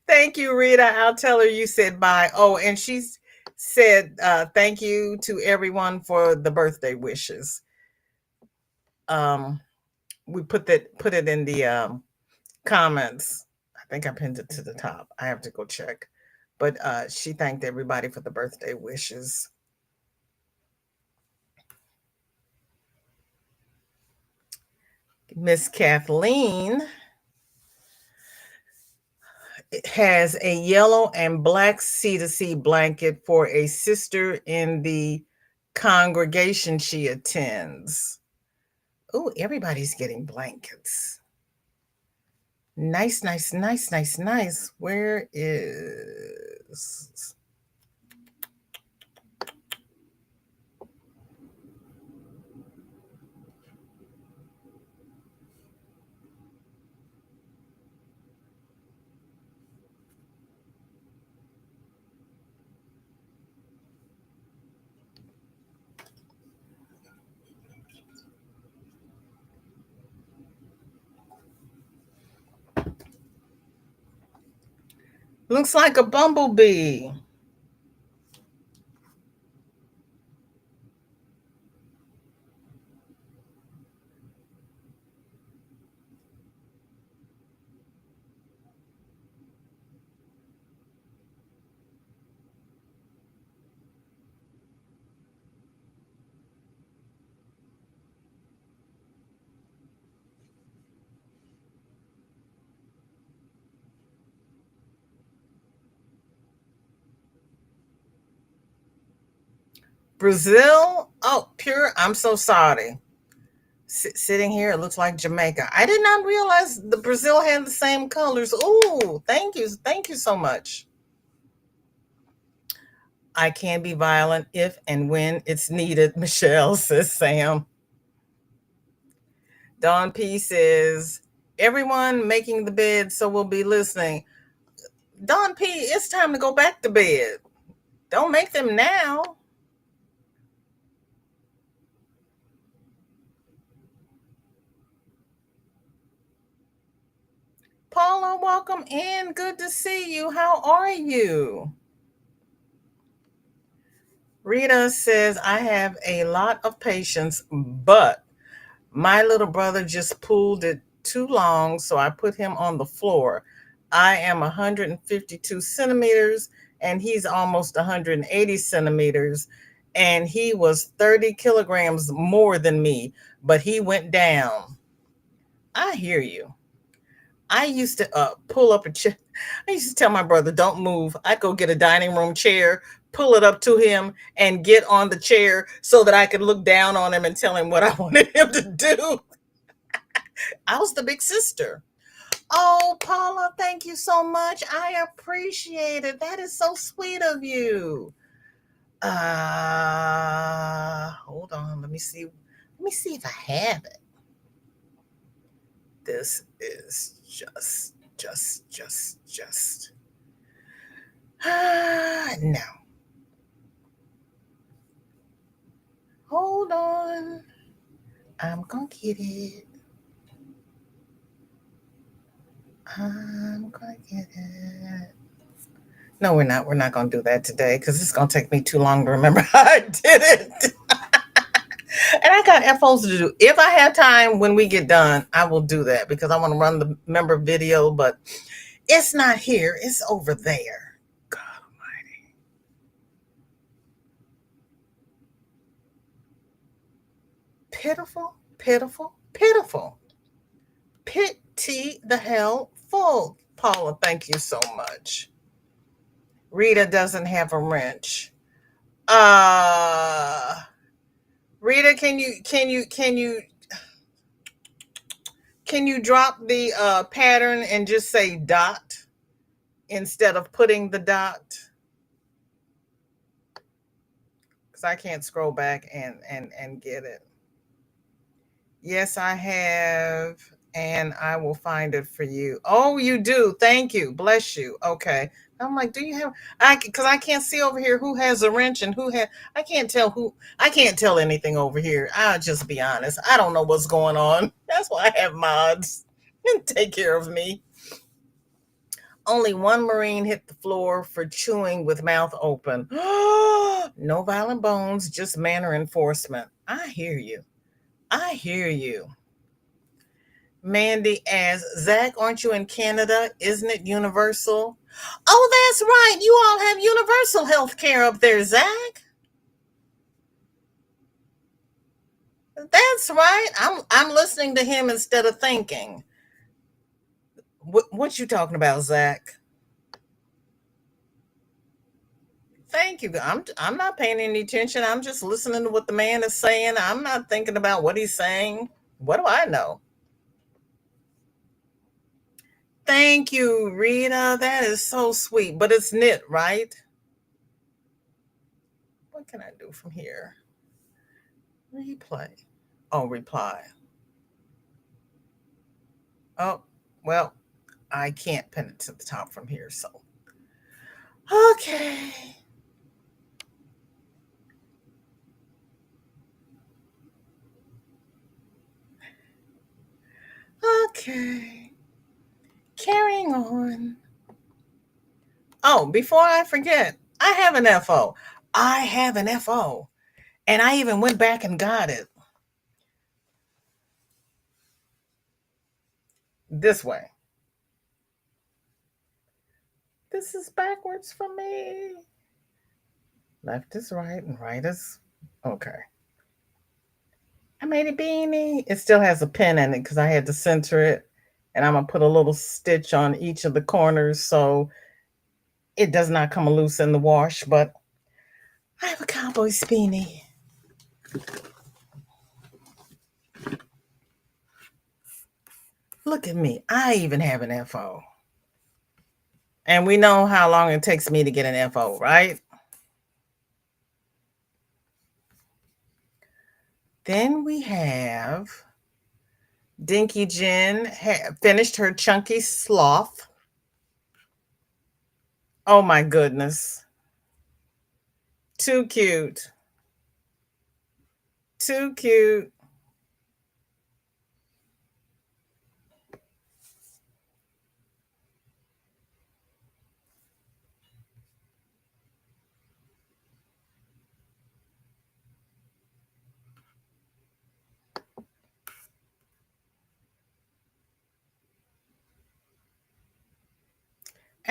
[SPEAKER 1] Thank you, Rita. I'll tell her you said bye. Oh, and she's said thank you to everyone for the birthday wishes. We put it in the comments. I think I pinned it to the top. I have to go check. But she thanked everybody for the birthday wishes. Miss Kathleen has a yellow and black C2C blanket for a sister in the congregation she attends. Oh, everybody's getting blankets. Nice, nice, nice, nice, nice. Where is. Looks like a bumblebee. Brazil? Oh, pure. I'm so sorry. Sitting here, it looks like Jamaica. I did not realize the Brazil had the same colors. Oh, thank you. Thank you so much. I can be violent if and when it's needed, Michelle, says Sam. Don P says, everyone making the bed, so we'll be listening. Don P, it's time to go back to bed. Don't make them now. Paula, welcome in. Good to see you. How are you? Rita says, I have a lot of patience, but my little brother just pulled it too long, so I put him on the floor. I am 152 centimeters, and he's almost 180 centimeters, and he was 30 kilograms more than me, but he went down. I hear you. I used to pull up a chair. I used to tell my brother, don't move. I'd go get a dining room chair, pull it up to him, and get on the chair so that I could look down on him and tell him what I wanted him to do. I was the big sister. Oh, Paula, thank you so much. I appreciate it. That is so sweet of you. Hold on. Let me see. Let me see if I have it. This is just. No. Hold on. I'm gonna get it. I'm gonna get it. No, we're not. We're not gonna do that today because it's gonna take me too long to remember how I did it. And I got FOs to do. If I have time when we get done, I will do that because I want to run the member video, but it's not here. It's over there. God almighty. Pitiful, pitiful, pitiful. Pity the hell full. Paula, thank you so much. Rita doesn't have a wrench. Uh Rita, can you drop the pattern and just say dot instead of putting the dot? Because I can't scroll back and get it. Yes, I have, and I will find it for you. Oh, you do. Thank you. Bless you. Okay. I'm like, do you have? I because I can't see over here who has a wrench and who had. I can't tell who. I can't tell anything over here. I'll just be honest. I don't know what's going on. That's why I have mods and take care of me. Only one Marine hit the floor for chewing with mouth open. No violent bones, just manner enforcement. I hear you. I hear you. Mandy asks, Zach, aren't you in Canada? Isn't it universal? Oh, that's right. You all have universal health care up there, Zach. That's right. I'm listening to him instead of thinking. What you talking about, Zach? Thank you. I'm not paying any attention. I'm just listening to what the man is saying. I'm not thinking about what he's saying. What do I know? Thank you, Rita. That is so sweet. But it's knit, right? What can I do from here? Replay. Oh, reply. Oh, well, I can't pin it to the top from here. So, okay. Okay. Carrying on. Oh, before I forget, I have an FO. I have an FO. And I even went back and got it this way. This is backwards for me. Left is right and right is okay. I made a beanie. It still has a pin in it because I had to center it. And I'm going to put a little stitch on each of the corners so it does not come loose in the wash. But I have a cowboy beanie. Look at me. I even have an FO. And we know how long it takes me to get an FO, right? Then we have Dinky Jen finished her chunky sloth. Oh my goodness. Too cute. Too cute.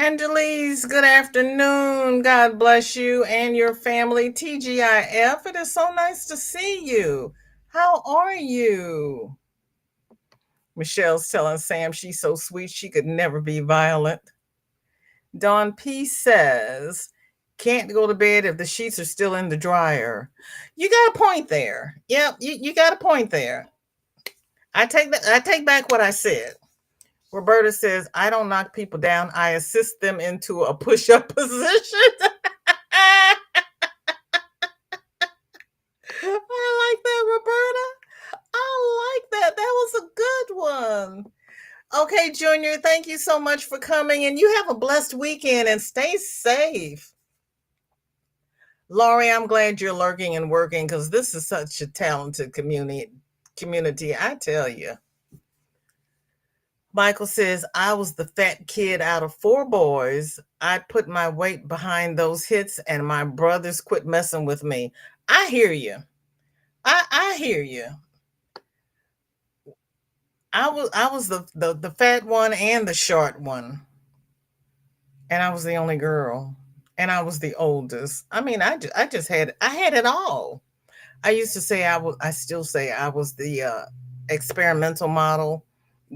[SPEAKER 1] Angelise, good afternoon. God bless you and your family. TGIF, it is so nice to see you. How are you? Michelle's telling Sam she's so sweet she could never be violent. Don P says, can't go to bed if the sheets are still in the dryer. You got a point there. Yep, you got a point there. I take back what I said. Roberta says, I don't knock people down. I assist them into a push-up position. I like that, Roberta. I like that. That was a good one. Okay, Junior, thank you so much for coming, and you have a blessed weekend and stay safe. Laurie, I'm glad you're lurking and working because this is such a talented community, I tell you. Michael says, I was the fat kid out of four boys. I put my weight behind those hits, and my brothers quit messing with me. I hear you. I hear you. I was the fat one and the short one, and I was the only girl, and I was the oldest. I mean, I just had it all. I used to say I still say I was the experimental model.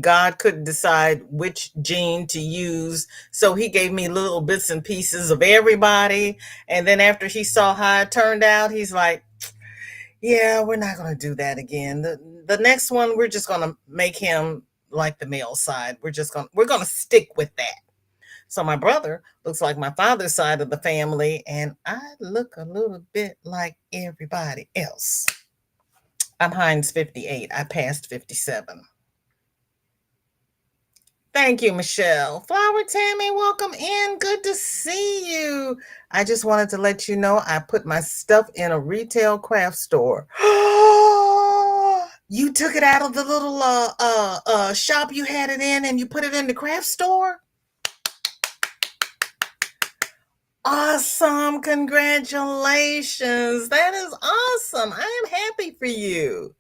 [SPEAKER 1] God couldn't decide which gene to use, so he gave me little bits and pieces of everybody. And then after he saw how it turned out, he's like, "Yeah, we're not going to do that again. The next one, we're just going to make him like the male side. We're going to stick with that." So my brother looks like my father's side of the family, and I look a little bit like everybody else. I'm Heinz 58. I passed 57. Thank you, Michelle. Flower Tammy, welcome in. Good to see you. I just wanted to let you know I put my stuff in a retail craft store. You took it out of the little shop you had it in and you put it in the craft store? Awesome. Congratulations. That is awesome. I am happy for you.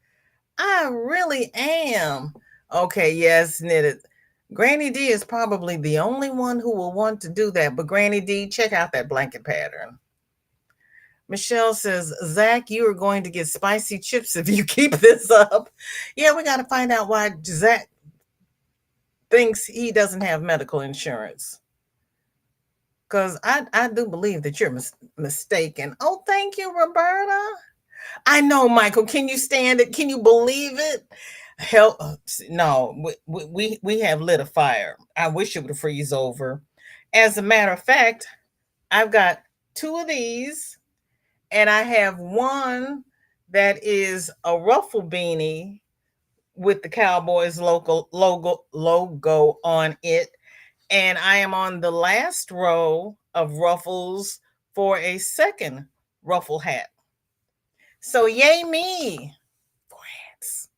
[SPEAKER 1] I really am. Okay, yes, knitted. Granny D is probably the only one who will want to do that. But Granny D, check out that blanket pattern. Michelle says, Zach, you are going to get spicy chips if you keep this up. Yeah, we got to find out why Zach thinks he doesn't have medical insurance. Because I do believe that you're mistaken. Oh, thank you, Roberta. I know, Michael. Can you stand it? Can you believe it? Hell, no. We have lit a fire. I wish it would freeze over. As a matter of fact, I've got two of these, and I have one that is a ruffle beanie with the Cowboys logo on it, and I am on the last row of ruffles for a second ruffle hat. So yay me. Grants.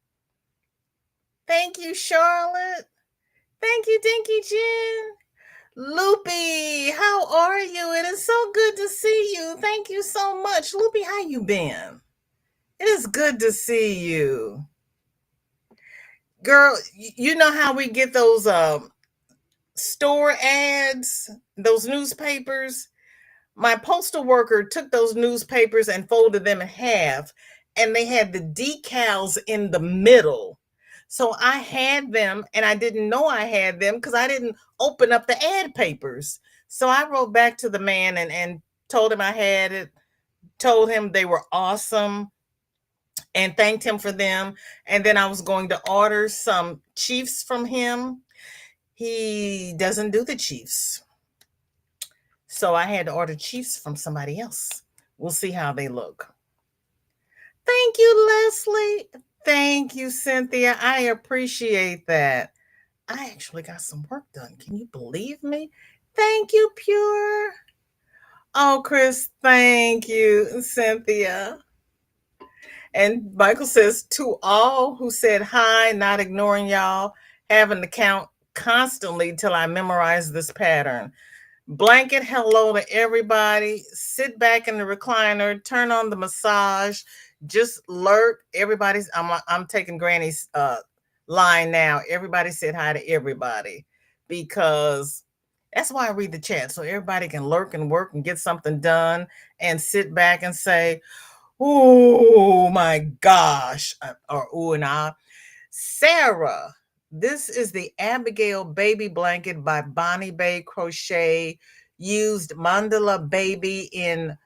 [SPEAKER 1] Thank you, Charlotte. Thank you, Dinky Jen. Loopy, how are you? It is so good to see you. Thank you so much. Loopy, how you been? It is good to see you. Girl, you know how we get those store ads, those newspapers? My postal worker took those newspapers and folded them in half, and they had the decals in the middle. So I had them, and I didn't know I had them because I didn't open up the ad papers. So I wrote back to the man and told him I had it, told him they were awesome, and thanked him for them. And then I was going to order some Chiefs from him. He doesn't do the Chiefs. So I had to order Chiefs from somebody else. We'll see how they look. Thank you, Leslie. Thank you, Cynthia. I appreciate that. I actually got some work done. Can you believe me? Thank you, Pure. Oh, Chris, thank you, Cynthia. And Michael says, to all who said hi, not ignoring y'all, having to count constantly till I memorize this pattern. Blanket hello to everybody. Sit back in the recliner, turn on the massage, just lurk. Everybody's I'm taking Granny's line now. Everybody said hi to everybody because That's why I read the chat so everybody can lurk and work and get something done and sit back and say, "Oh my gosh," or "ooh and ah." Sarah, this is the Abigail Baby Blanket by Bonnie Bay Crochet. Used Mandala Baby in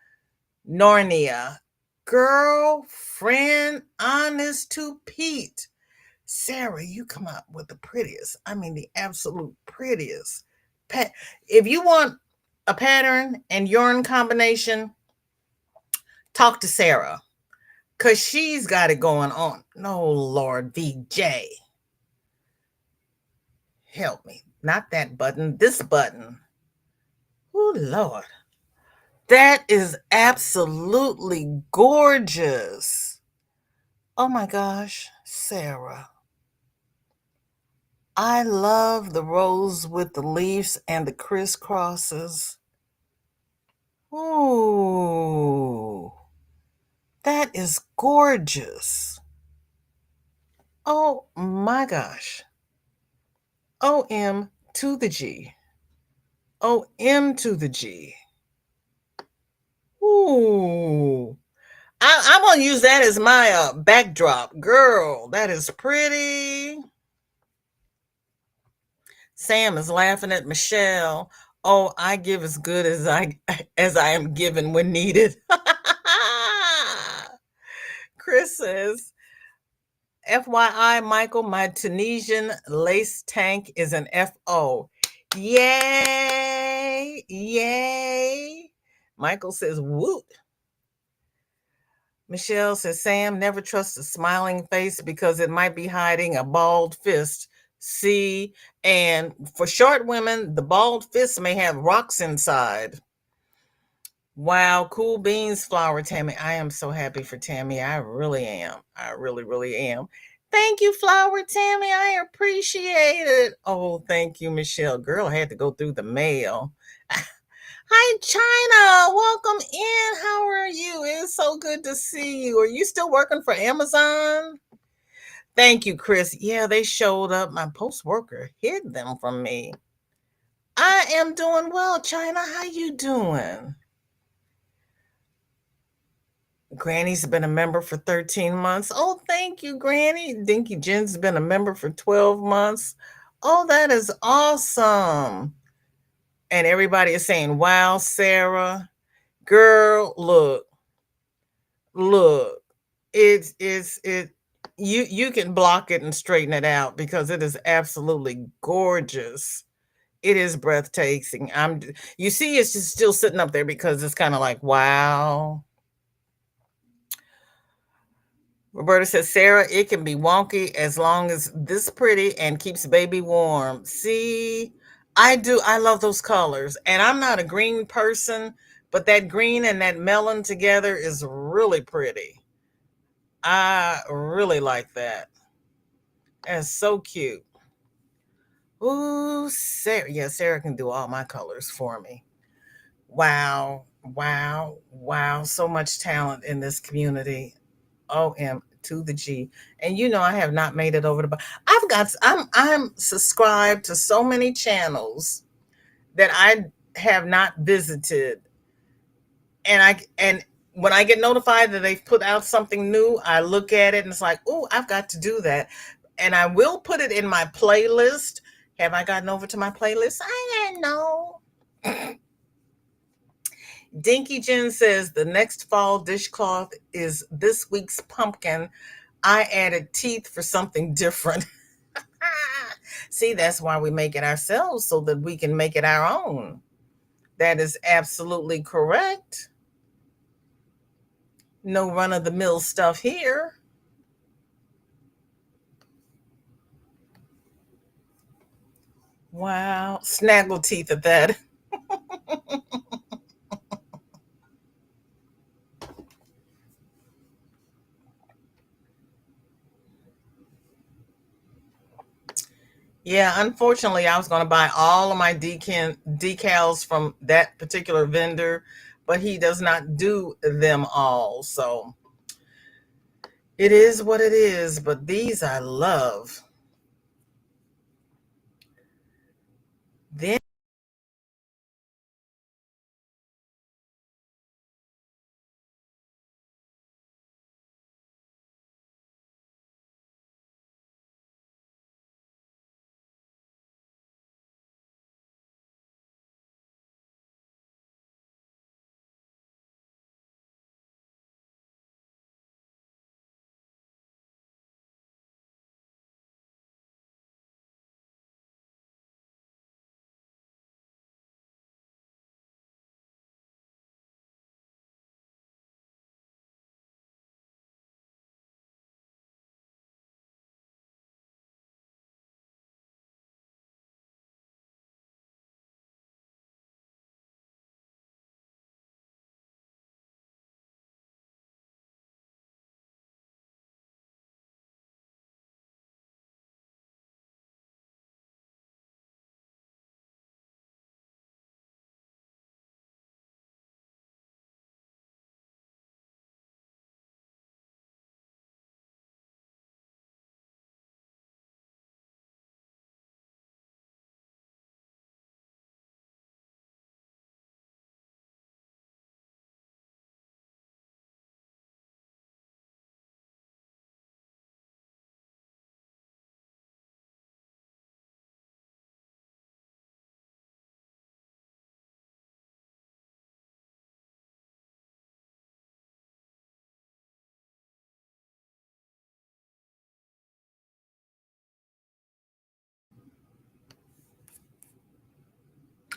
[SPEAKER 1] Narnia. Girlfriend, honest to Pete. Sarah, you come up with the prettiest. I mean, the absolute prettiest. If you want a pattern and yarn combination, talk to Sarah because she's got it going on. No, Lord, VJ. Help me. Not that button, this button. Oh, Lord. That is absolutely gorgeous. Oh my gosh, Sarah. I love the rose with the leaves and the crisscrosses. Ooh, that is gorgeous. Oh my gosh. OM to the G. OM to the G. Ooh. I'm going to use that as my backdrop. Girl, that is pretty. Sam is laughing at Michelle. Oh, I give as good as I am given when needed. Chris says, FYI, Michael, my Tunisian lace tank is an FO. Yay! Yay! Michael says, woot. Michelle says, Sam, never trust a smiling face because it might be hiding a bald fist. See, and for short women, the bald fist may have rocks inside. Wow, cool beans, Flower Tammy. I am so happy for Tammy. I really am. I really, really am. Thank you, Flower Tammy. I appreciate it. Oh, thank you, Michelle. Girl, I had to go through the mail. Hi, China. Welcome in. How are you? It's so good to see you. Are you still working for Amazon? Thank you, Chris. Yeah, they showed up. My post worker hid them from me. I am doing well, China. How you doing? Granny's been a member for 13 months. Oh, thank you, Granny. Dinky Jen's been a member for 12 months. Oh, that is awesome. And everybody is saying, wow, Sarah. Girl, look. It you can block it and straighten it out because it is absolutely gorgeous. It is breathtaking. You see it's just still sitting up there because it's kind of like wow. Roberta says, Sarah, it can be wonky as long as this pretty and keeps baby warm. See, I do. I love those colors. And I'm not a green person, but that green and that melon together is really pretty. I really like that. That's so cute. Ooh, Sarah. Yeah, Sarah can do all my colors for me. Wow. Wow. Wow. So much talent in this community. OM to the G. And you know I have not made it over the I'm subscribed to so many channels that I have not visited. And when I get notified that they've put out something new, I look at it and it's like, "Oh, I've got to do that." And I will put it in my playlist. Have I gotten over to my playlist? I don't know. Dinky Jen says the next fall dishcloth is this week's pumpkin. I added teeth for something different. See, that's why we make it ourselves so that we can make it our own. That is absolutely correct. No run of the mill stuff here. Wow. Snaggle teeth at that. Yeah, unfortunately, I was going to buy all of my decals from that particular vendor, but he does not do them all. So it is what it is. But these I love. Then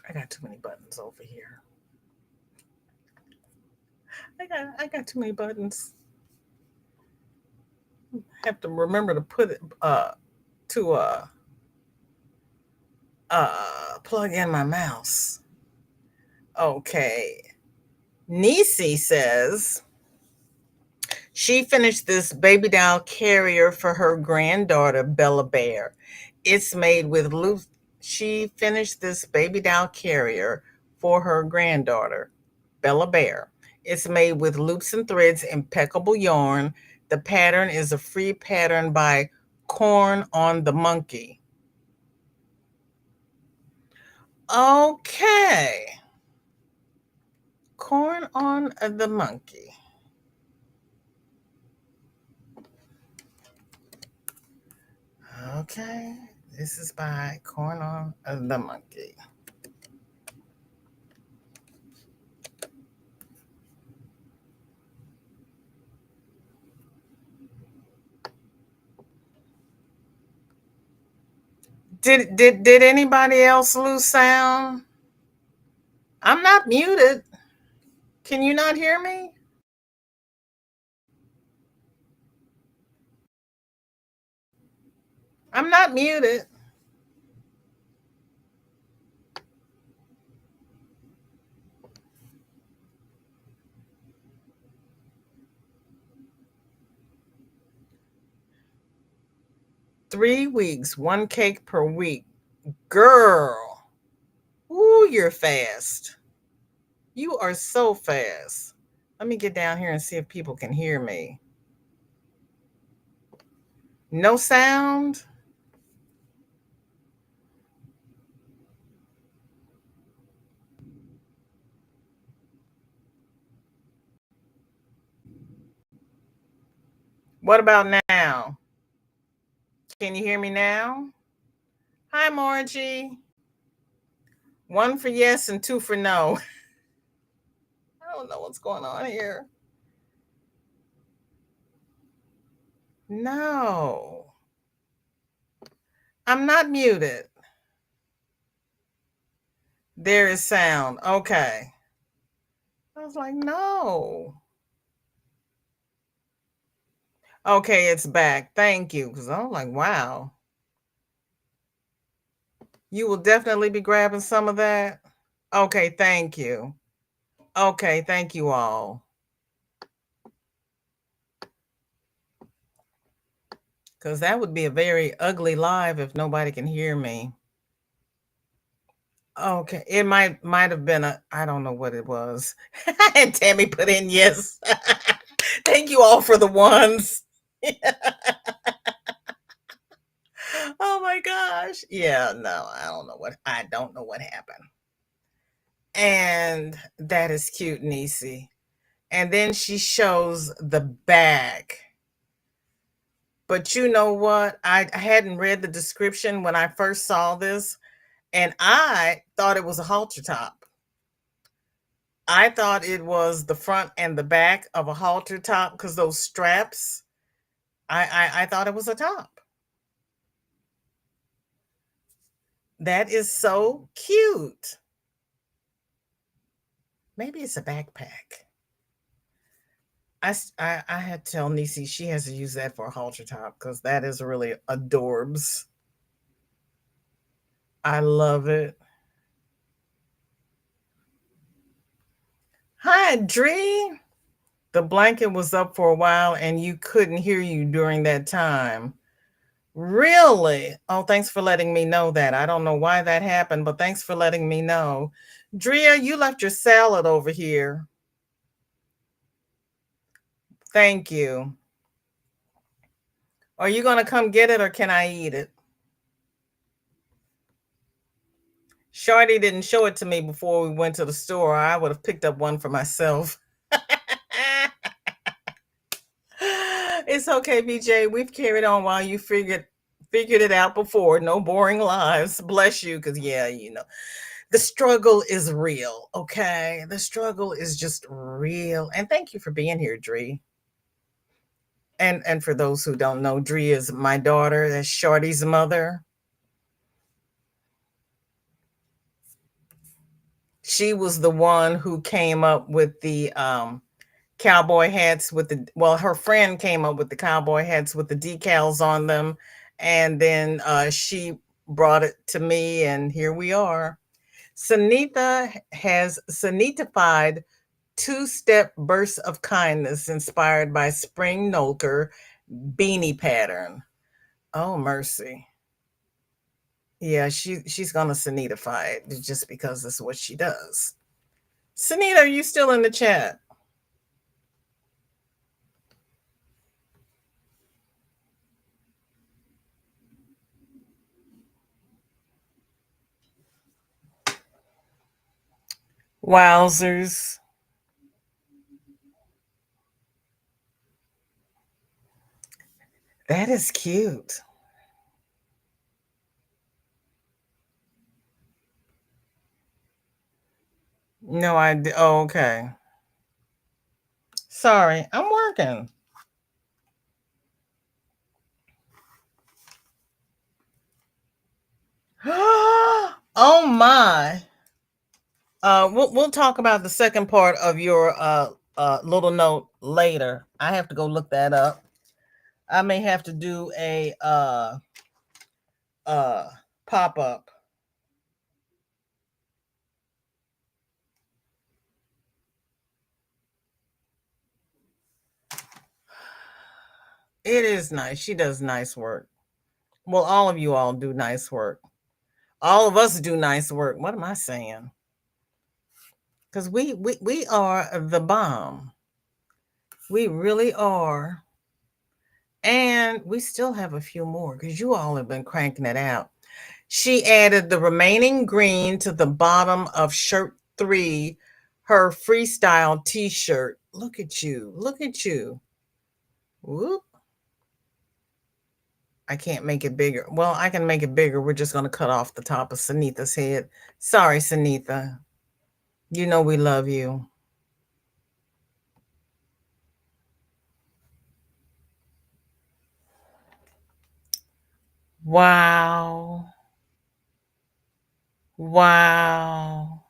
[SPEAKER 1] I got too many buttons over here. I got too many buttons. I have to remember to put it to plug in my mouse. Okay. Nisi says she finished this baby doll carrier for her granddaughter Bella Bear. It's made with loop. She finished this baby doll carrier for her granddaughter Bella Bear. It's made with loops and threads, impeccable yarn. The pattern is a free pattern by Corn on the Monkey. Okay. Corn on the Monkey. Okay. This is by Corn on the Monkey. Did anybody else lose sound? I'm not muted. Can you not hear me? I'm not muted. 3 weeks, one cake per week. Girl. Ooh, you're fast. You are so fast. Let me get down here and see if people can hear me. No sound? What about now? Can you hear me now? Hi, Margie. One for yes and two for no. I don't know what's going on here. No, I'm not muted. There is sound. Okay. I was like, no. Okay, it's back. Thank you. Because I was like, wow. You will definitely be grabbing some of that. Okay, thank you. Okay, thank you all. Because that would be a very ugly live if nobody can hear me. Okay, it might have been a I don't know what it was. And Tammy put in yes. Thank you all for the ones. Oh my gosh. Yeah, no, I don't know what happened. And that is cute, Nisi. And then she shows the bag. But you know what? I hadn't read the description when I first saw this, and I thought it was a halter top. I thought it was the front and the back of a halter top because those straps. I thought it was a top. That is so cute. Maybe it's a backpack. I had to tell Nisi she has to use that for a halter top because that is really adorbs. I love it. Hi, Dree. The blanket was up for a while and you couldn't hear you during that time. Really? Oh, thanks for letting me know that. I don't know why that happened, but thanks for letting me know. Drea, you left your salad over here. Thank you. Are you going to come get it or can I eat it? Shardy didn't show it to me before we went to the store. I would have picked up one for myself. It's okay, BJ. We've carried on while you figured it out before. No boring lives. Bless you, because yeah, the struggle is real. Okay, the struggle is just real. And thank you for being here, Dree. And for those who don't know, Dree is my daughter. That's Shorty's mother. She was the one who came up with the cowboy hats with the, well, her friend came up with the cowboy hats with the decals on them, and then she brought it to me, and here we are. Sunitha has Sunitified two-step bursts of kindness inspired by spring nolker beanie pattern. Oh mercy. Yeah, she's gonna Sanitify it just because that's what she does. Sunita, are you still in the chat? Wowzers. That is cute. No idea. Oh, okay. Sorry, I'm working. Oh my. We'll talk about the second part of your little note later. I have to go look that up. I may have to do a uh pop up. It is nice. She does nice work. Well, all of you all do nice work. All of us do nice work. What am I saying? Because we are the bomb. We really are. And we still have a few more because you all have been cranking it out. She added the remaining green to the bottom of shirt 3, her freestyle t-shirt. Look at you. Look at you. Whoop. I can't make it bigger. Well, I can make it bigger. We're just going to cut off the top of Sanitha's head. Sorry, Sanitha. You know we love you. Wow. Wow.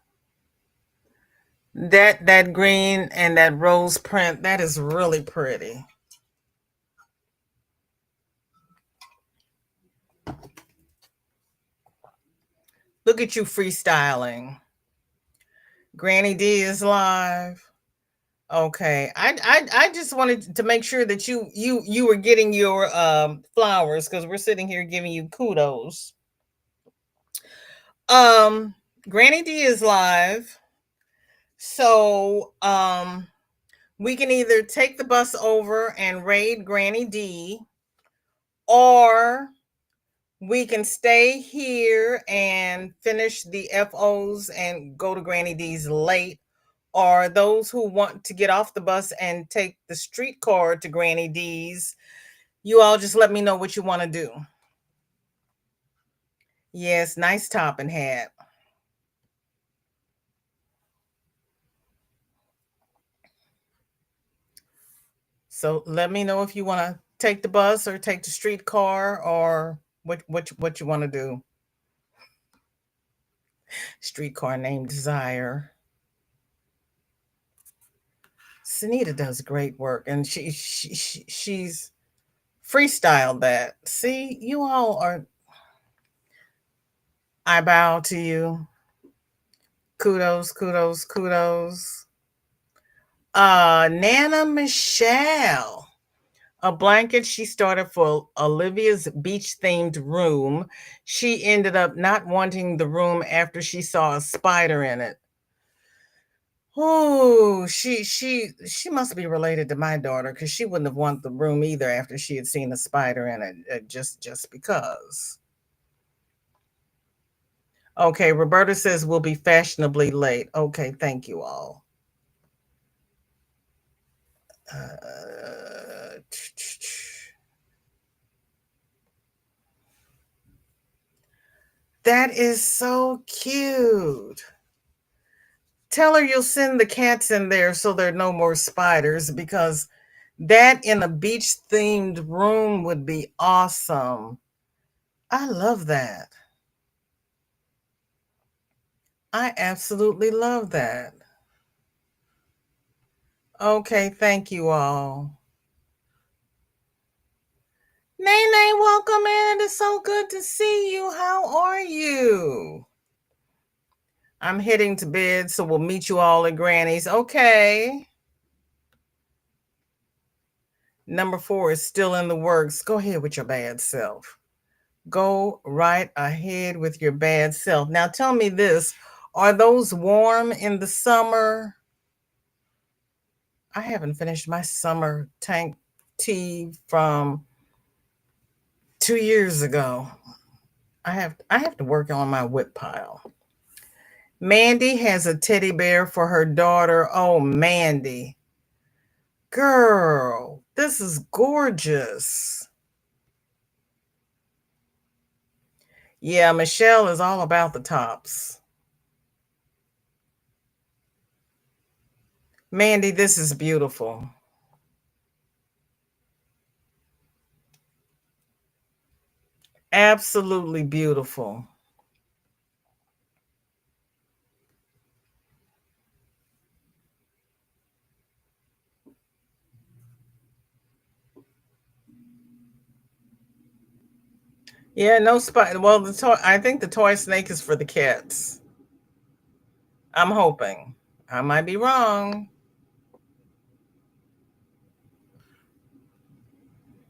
[SPEAKER 1] That green and that rose print, that is really pretty. Look at you freestyling. Granny D is live. Okay. I just wanted to make sure that you were getting your flowers because we're sitting here giving you kudos. Um Granny D is live. So we can either take the bus over and raid Granny D, or we can stay here and finish the FOs and go to Granny D's late, or those who want to get off the bus and take the streetcar to Granny D's. You all just let me know what you want to do. Yes, nice top and hat. So let me know if you want to take the bus or take the streetcar, or what you want to do. Streetcar named Desire. Sunita does great work, and she's freestyled that. See, you all are. I bow to you. Kudos, kudos, kudos. Nana Michelle. A blanket she started for Olivia's beach themed room. She ended up not wanting the room after she saw a spider in it. Oh, she must be related to my daughter because she wouldn't have wanted the room either after she had seen a spider in it, just because. Okay, Roberta says we'll be fashionably late. Okay, thank you all. Uh, that is so cute. Tell her you'll send the cats in there so there are no more spiders, because that in a beach themed room would be awesome. I love that. I absolutely love that. Okay, thank you all. Nene, welcome in. It is so good to see you. How are you? I'm heading to bed, so we'll meet you all at Granny's. Okay. Number 4 is still in the works. Go ahead with your bad self. Go right ahead with your bad self. Now, tell me this, are those warm in the summer? I haven't finished my summer tank tea from 2 years ago. I have to work on my whip pile. Mandy has a teddy bear for her daughter. Oh, Mandy. Girl, this is gorgeous. Yeah, Michelle is all about the tops. Mandy, this is beautiful. Absolutely beautiful. Yeah, no spot. Well, the toy. I think the toy snake is for the cats. I'm hoping. I might be wrong.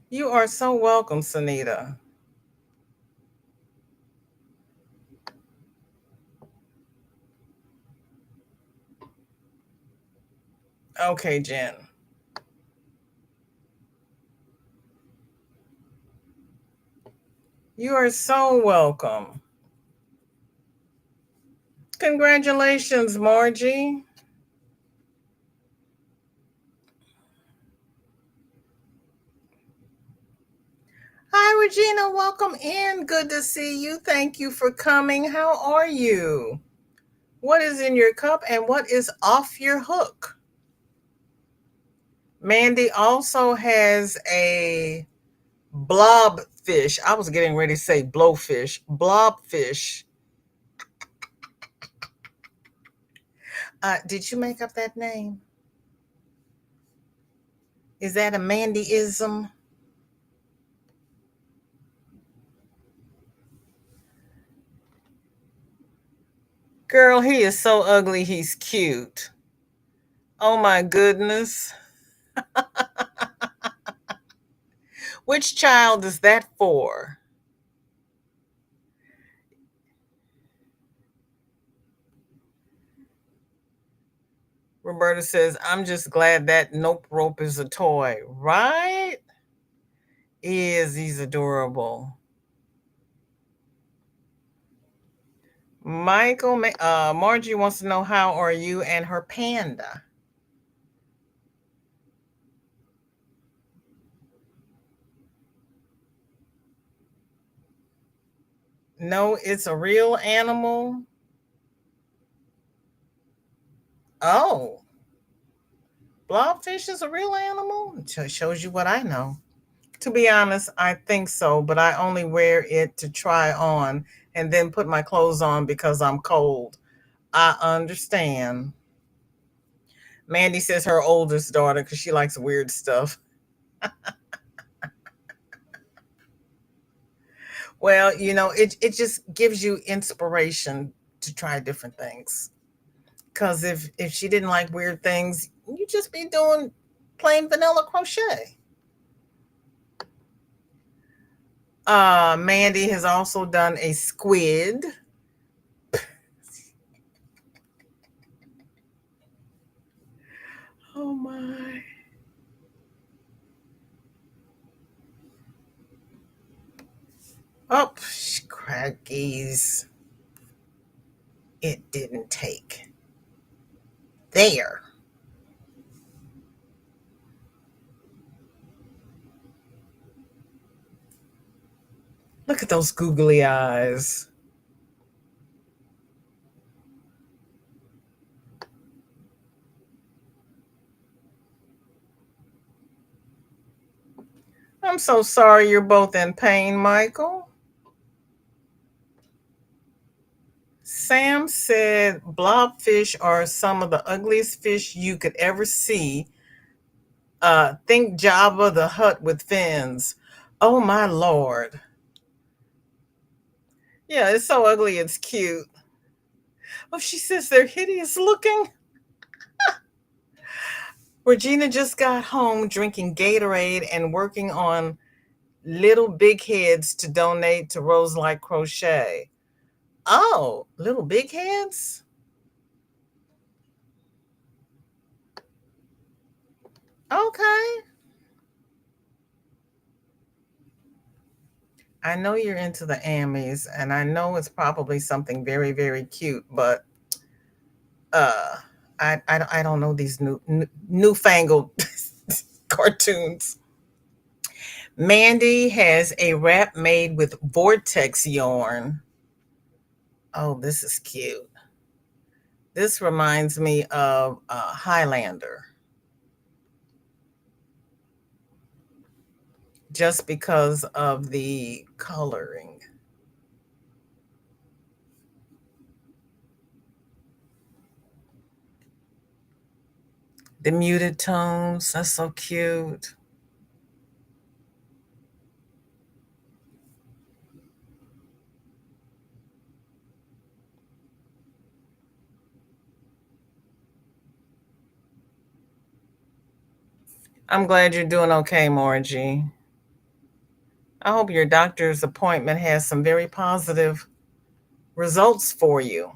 [SPEAKER 1] You are so welcome, Sunita. Okay, Jen. You are so welcome. Congratulations, Margie. Hi, Regina. Welcome in. Good to see you. Thank you for coming. How are you? What is in your cup and what is off your hook? Mandy also has a blobfish. I was getting ready to say blowfish. Blobfish. Did you make up that name? Is that a Mandyism? Girl, he is so ugly, he's cute. Oh my goodness. Which child is that for? Roberta says, I'm just glad that nope rope is a toy. Right? He's adorable. Margie wants to know how are you and her panda. No, it's a real animal. Oh, blobfish is a real animal? It shows you what I know. To be honest, I think so, but I only wear it to try on and then put my clothes on because I'm cold. I understand. Mandy says her oldest daughter because she likes weird stuff. Well, it just gives you inspiration to try different things. Because if she didn't like weird things, you just be doing plain vanilla crochet. Mandy has also done a squid. Oh my. Oh, crackies. It didn't take. There. Look at those googly eyes. I'm so sorry you're both in pain, Michael. Sam said blobfish are some of the ugliest fish you could ever see. Think Jabba the Hutt with fins. Oh my lord. Yeah, it's so ugly, it's cute. Oh, she says they're hideous looking. Regina just got home drinking Gatorade and working on little big heads to donate to Rose Like Crochet. Oh, little big heads? Okay. I know you're into the Amies, and I know it's probably something very, very cute, but uh, I don't know these newfangled cartoons. Mandy has a wrap made with vortex yarn. Oh, this is cute. This reminds me of Highlander, just because of the coloring. The muted tones, that's so cute. I'm glad you're doing okay, Margie. I hope your doctor's appointment has some very positive results for you.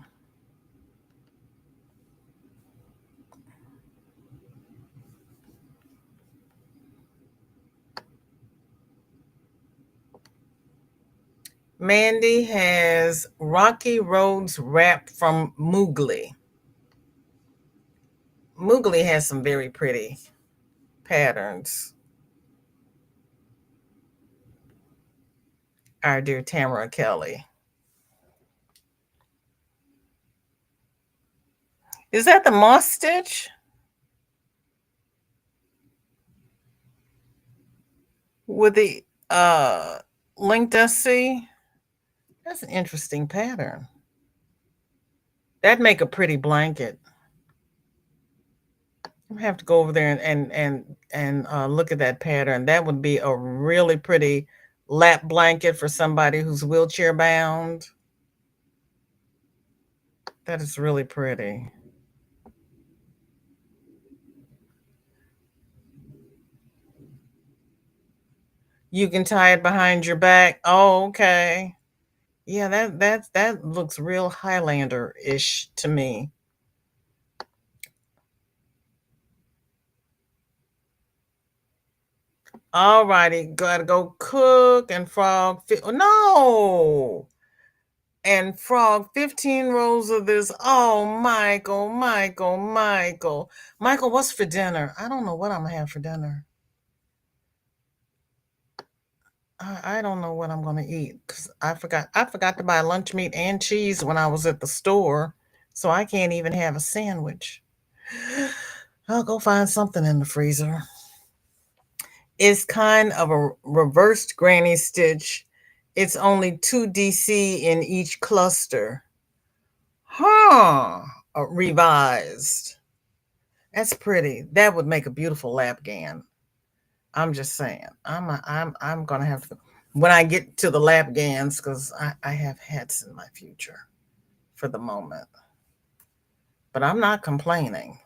[SPEAKER 1] Mandy has Rocky Roads wrap from Moogly. Moogly has some very pretty patterns. Our dear Tamara Kelly. Is that the moss stitch with the linked SC? That's an interesting pattern. That'd make a pretty blanket. I have to go over there and look at that pattern. That would be a really pretty lap blanket for somebody who's wheelchair bound. That is really pretty. You can tie it behind your back. Oh, okay. Yeah, that looks real Highlander-ish to me. All righty, gotta go cook and frog. No, and frog 15 rolls of this. Oh, Michael, Michael, Michael, Michael. What's for dinner? I don't know what I'm gonna have for dinner. I don't know what I'm gonna eat because I forgot to buy lunch meat and cheese when I was at the store, so I can't even have a sandwich. I'll go find something in the freezer. It's kind of a reversed granny stitch. It's only 2 DC in each cluster. Huh. Revised. That's pretty. That would make a beautiful lap gan. I'm just saying. I'm gonna have to when I get to the lap gans because I have hats in my future for the moment. But I'm not complaining.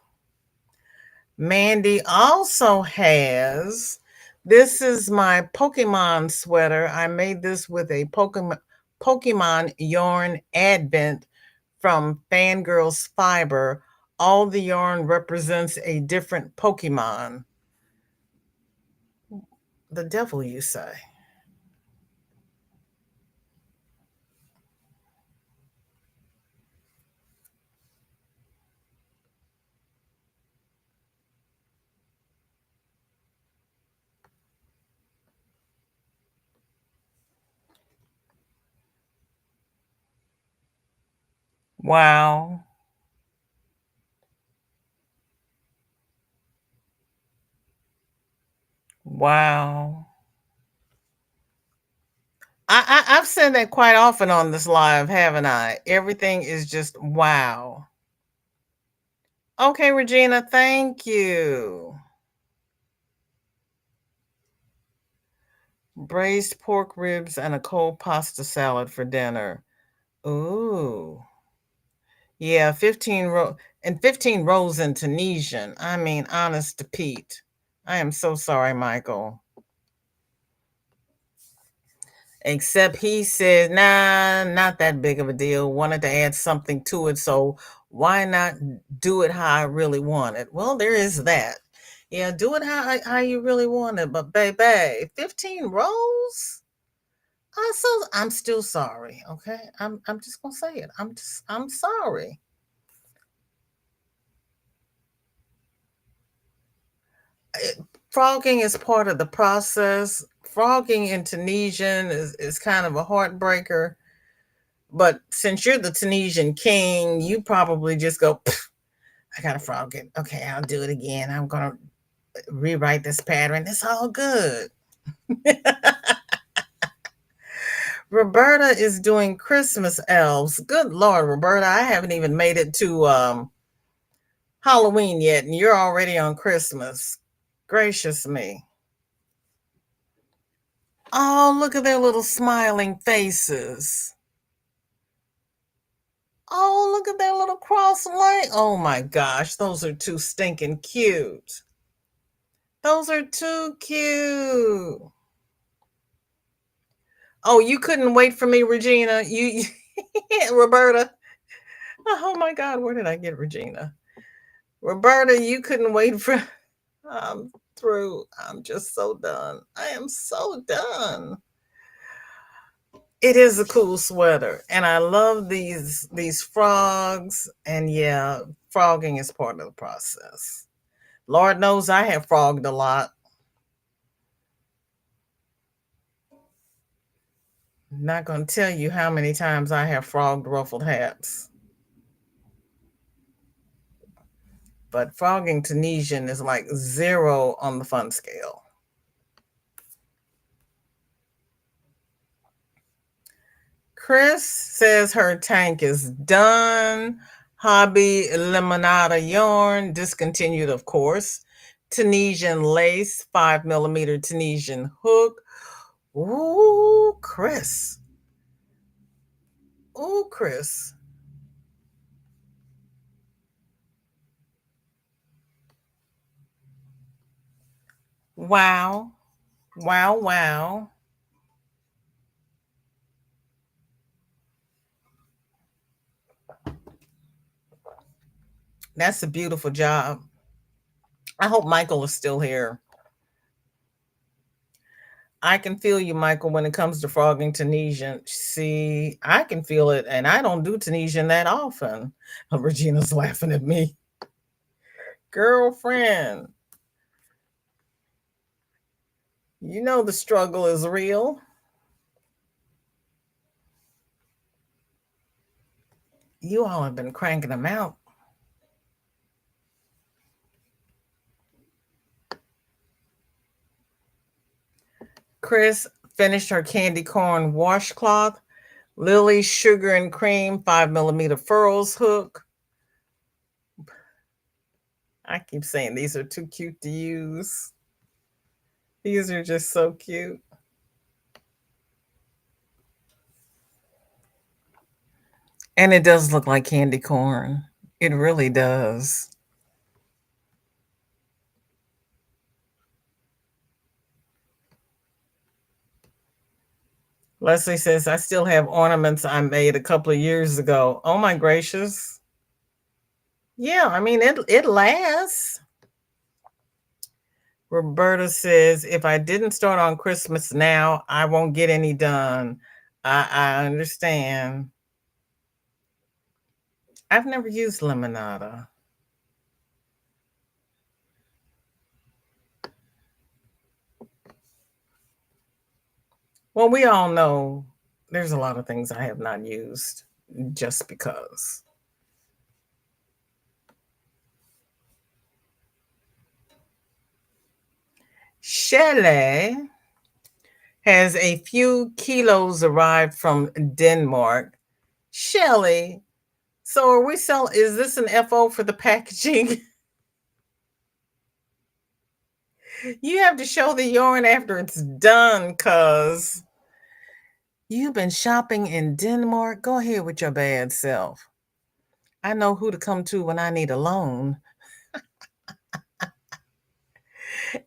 [SPEAKER 1] Mandy also has this is my Pokemon sweater. I made this with a Pokemon yarn advent from Fangirls Fiber. All the yarn represents a different Pokemon. The devil, you say? Wow. Wow. I've said that quite often on this live, haven't I? Everything is just wow. Okay, Regina, thank you. Braised pork ribs and a cold pasta salad for dinner. Ooh. Yeah, 15 rolls in Tunisian. I mean, honest to Pete. I am so sorry, Michael. Except he said, nah, not that big of a deal. Wanted to add something to it, so why not do it how I really want it? Well, there is that. Yeah, do it how you really want it. But baby, 15 rolls? I'm still sorry. Okay. I'm just gonna say it. I'm sorry. It, Frogging is part of the process. Frogging in Tunisian is kind of a heartbreaker. But since you're the Tunisian king, you probably just go, I gotta frog it. Okay, I'll do it again. I'm gonna rewrite this pattern. It's all good. Roberta is doing Christmas elves. Good Lord, Roberta, I haven't even made it to Halloween yet, and you're already on Christmas. Gracious me. Oh, look at their little smiling faces. Oh, look at their little cross leg. Oh my gosh, those are too stinking cute. Those are too cute. Oh, you couldn't wait for me, Regina. You Roberta. Oh my God, where did I get Regina? Roberta, you couldn't wait for. I'm through. I'm just so done. I am so done. It is a cool sweater, and I love these frogs. And yeah, frogging is part of the process. Lord knows I have frogged a lot. Not going to tell you how many times I have frogged ruffled hats. But frogging Tunisian is like 0 on the fun scale. Chris says her tank is done. Hobby limonada yarn, discontinued, of course. Tunisian lace, 5 millimeter Tunisian hook. Ooh, Chris. Ooh, Chris. Wow. Wow, wow. That's a beautiful job. I hope Michael is still here. I can feel you, Michael, when it comes to frogging Tunisian. See, I can feel it, and I don't do Tunisian that often. Regina's laughing at me. Girlfriend, you know the struggle is real. You all have been cranking them out. Chris finished her candy corn washcloth. Lily sugar and cream 5 millimeter furls hook. I keep saying these are too cute to use. These are just so cute. And it does look like candy corn. It really does. Leslie says, I still have ornaments I made a couple of years ago. Oh my gracious. Yeah, I mean, it lasts. Roberta says, if I didn't start on Christmas now, I won't get any done. I understand. I've never used limonada. Well, we all know there's a lot of things I have not used just because. Shelley Has a few kilos arrived from Denmark. Shelly, so are we selling? Is this an FO for the packaging? You have to show the yarn after it's done, cuz you've been shopping in Denmark. Go ahead with your bad self. I know who to come to when I need a loan.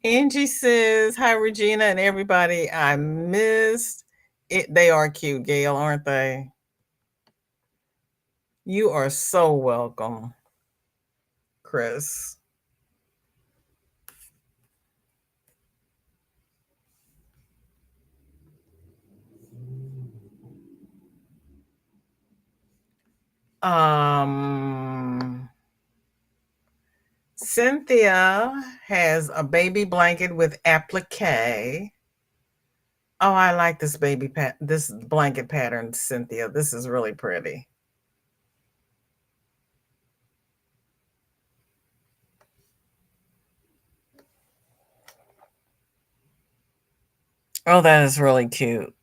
[SPEAKER 1] Angie says, "Hi, Regina and everybody. I missed it. They are cute, Gail, aren't they? You are so welcome, Chris." Um, Cynthia has a baby blanket with applique. Oh, I like this this blanket pattern, Cynthia. This is really pretty. Oh, that is really cute.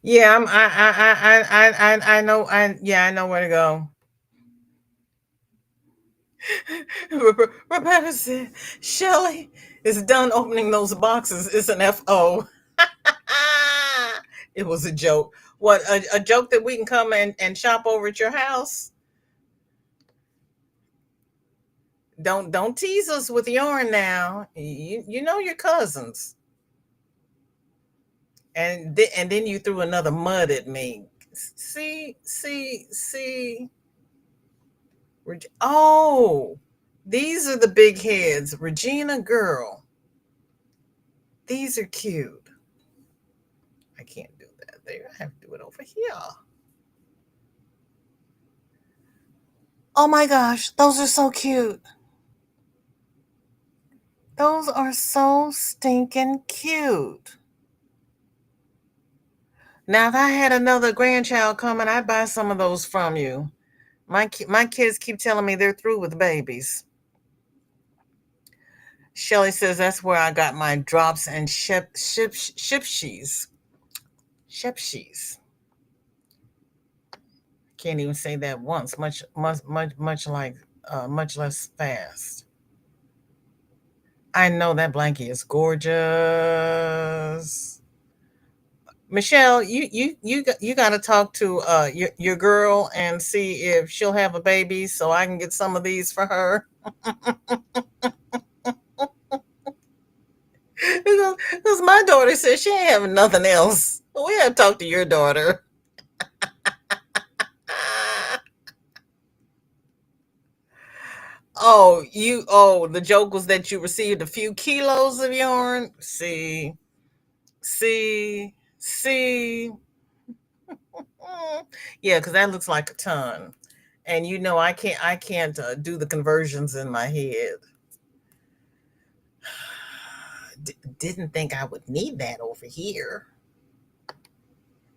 [SPEAKER 1] Yeah, I know. I know where to go. Rebecca said, "Shelly is done opening those boxes. It's an FO." It was a joke. What, a joke that we can come and shop over at your house? Don't tease us with yarn now. You know your cousins. And then you threw another mud at me. See. Oh, these are the big heads. Regina, girl, these are cute. I can't do that there. I have to do it over here. Oh my gosh, those are so cute. Those are so stinking cute. Now, if I had another grandchild coming, I'd buy some of those from you. My kids keep telling me they're through with babies. Shelly says that's where I got my drops and shipshees. Shipshees. Can't even say that once. Much like much less fast. I know that blanket is gorgeous. Michelle, you got to talk to your girl and see if she'll have a baby so I can get some of these for her. Because my daughter says she ain't having nothing else. We have to talk to your daughter. The joke was that you received a few kilos of yarn. See. Yeah, because that looks like a ton. And you know I can't do the conversions in my head. Didn't think I would need that over here.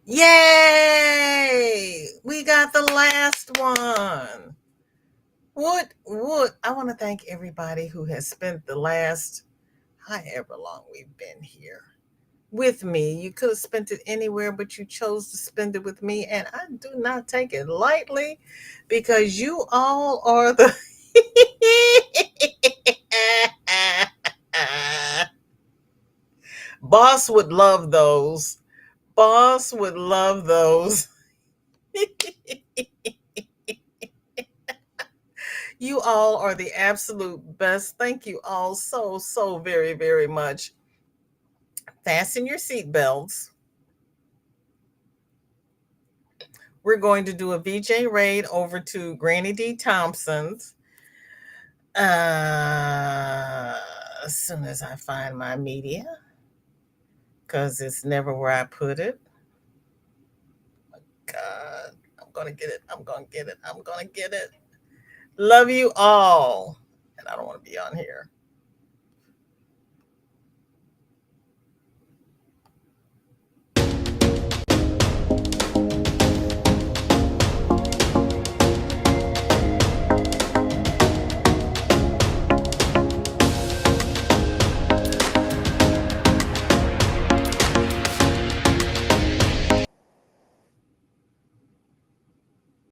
[SPEAKER 1] Yay! We got the last one. What? I want to thank everybody who has spent the last however long we've been here with me. You could have spent it anywhere, but you chose to spend it with me, and I do not take it lightly because you all are the boss would love those. Boss would love those. You all are the absolute best. Thank you all so very, very much. Fasten your seatbelts. We're going to do a VJ raid over to Granny D. Thompson's. As soon as I find my media, because it's never where I put it. God, I'm going to get it. I'm going to get it. Love you all. And I don't want to be on here.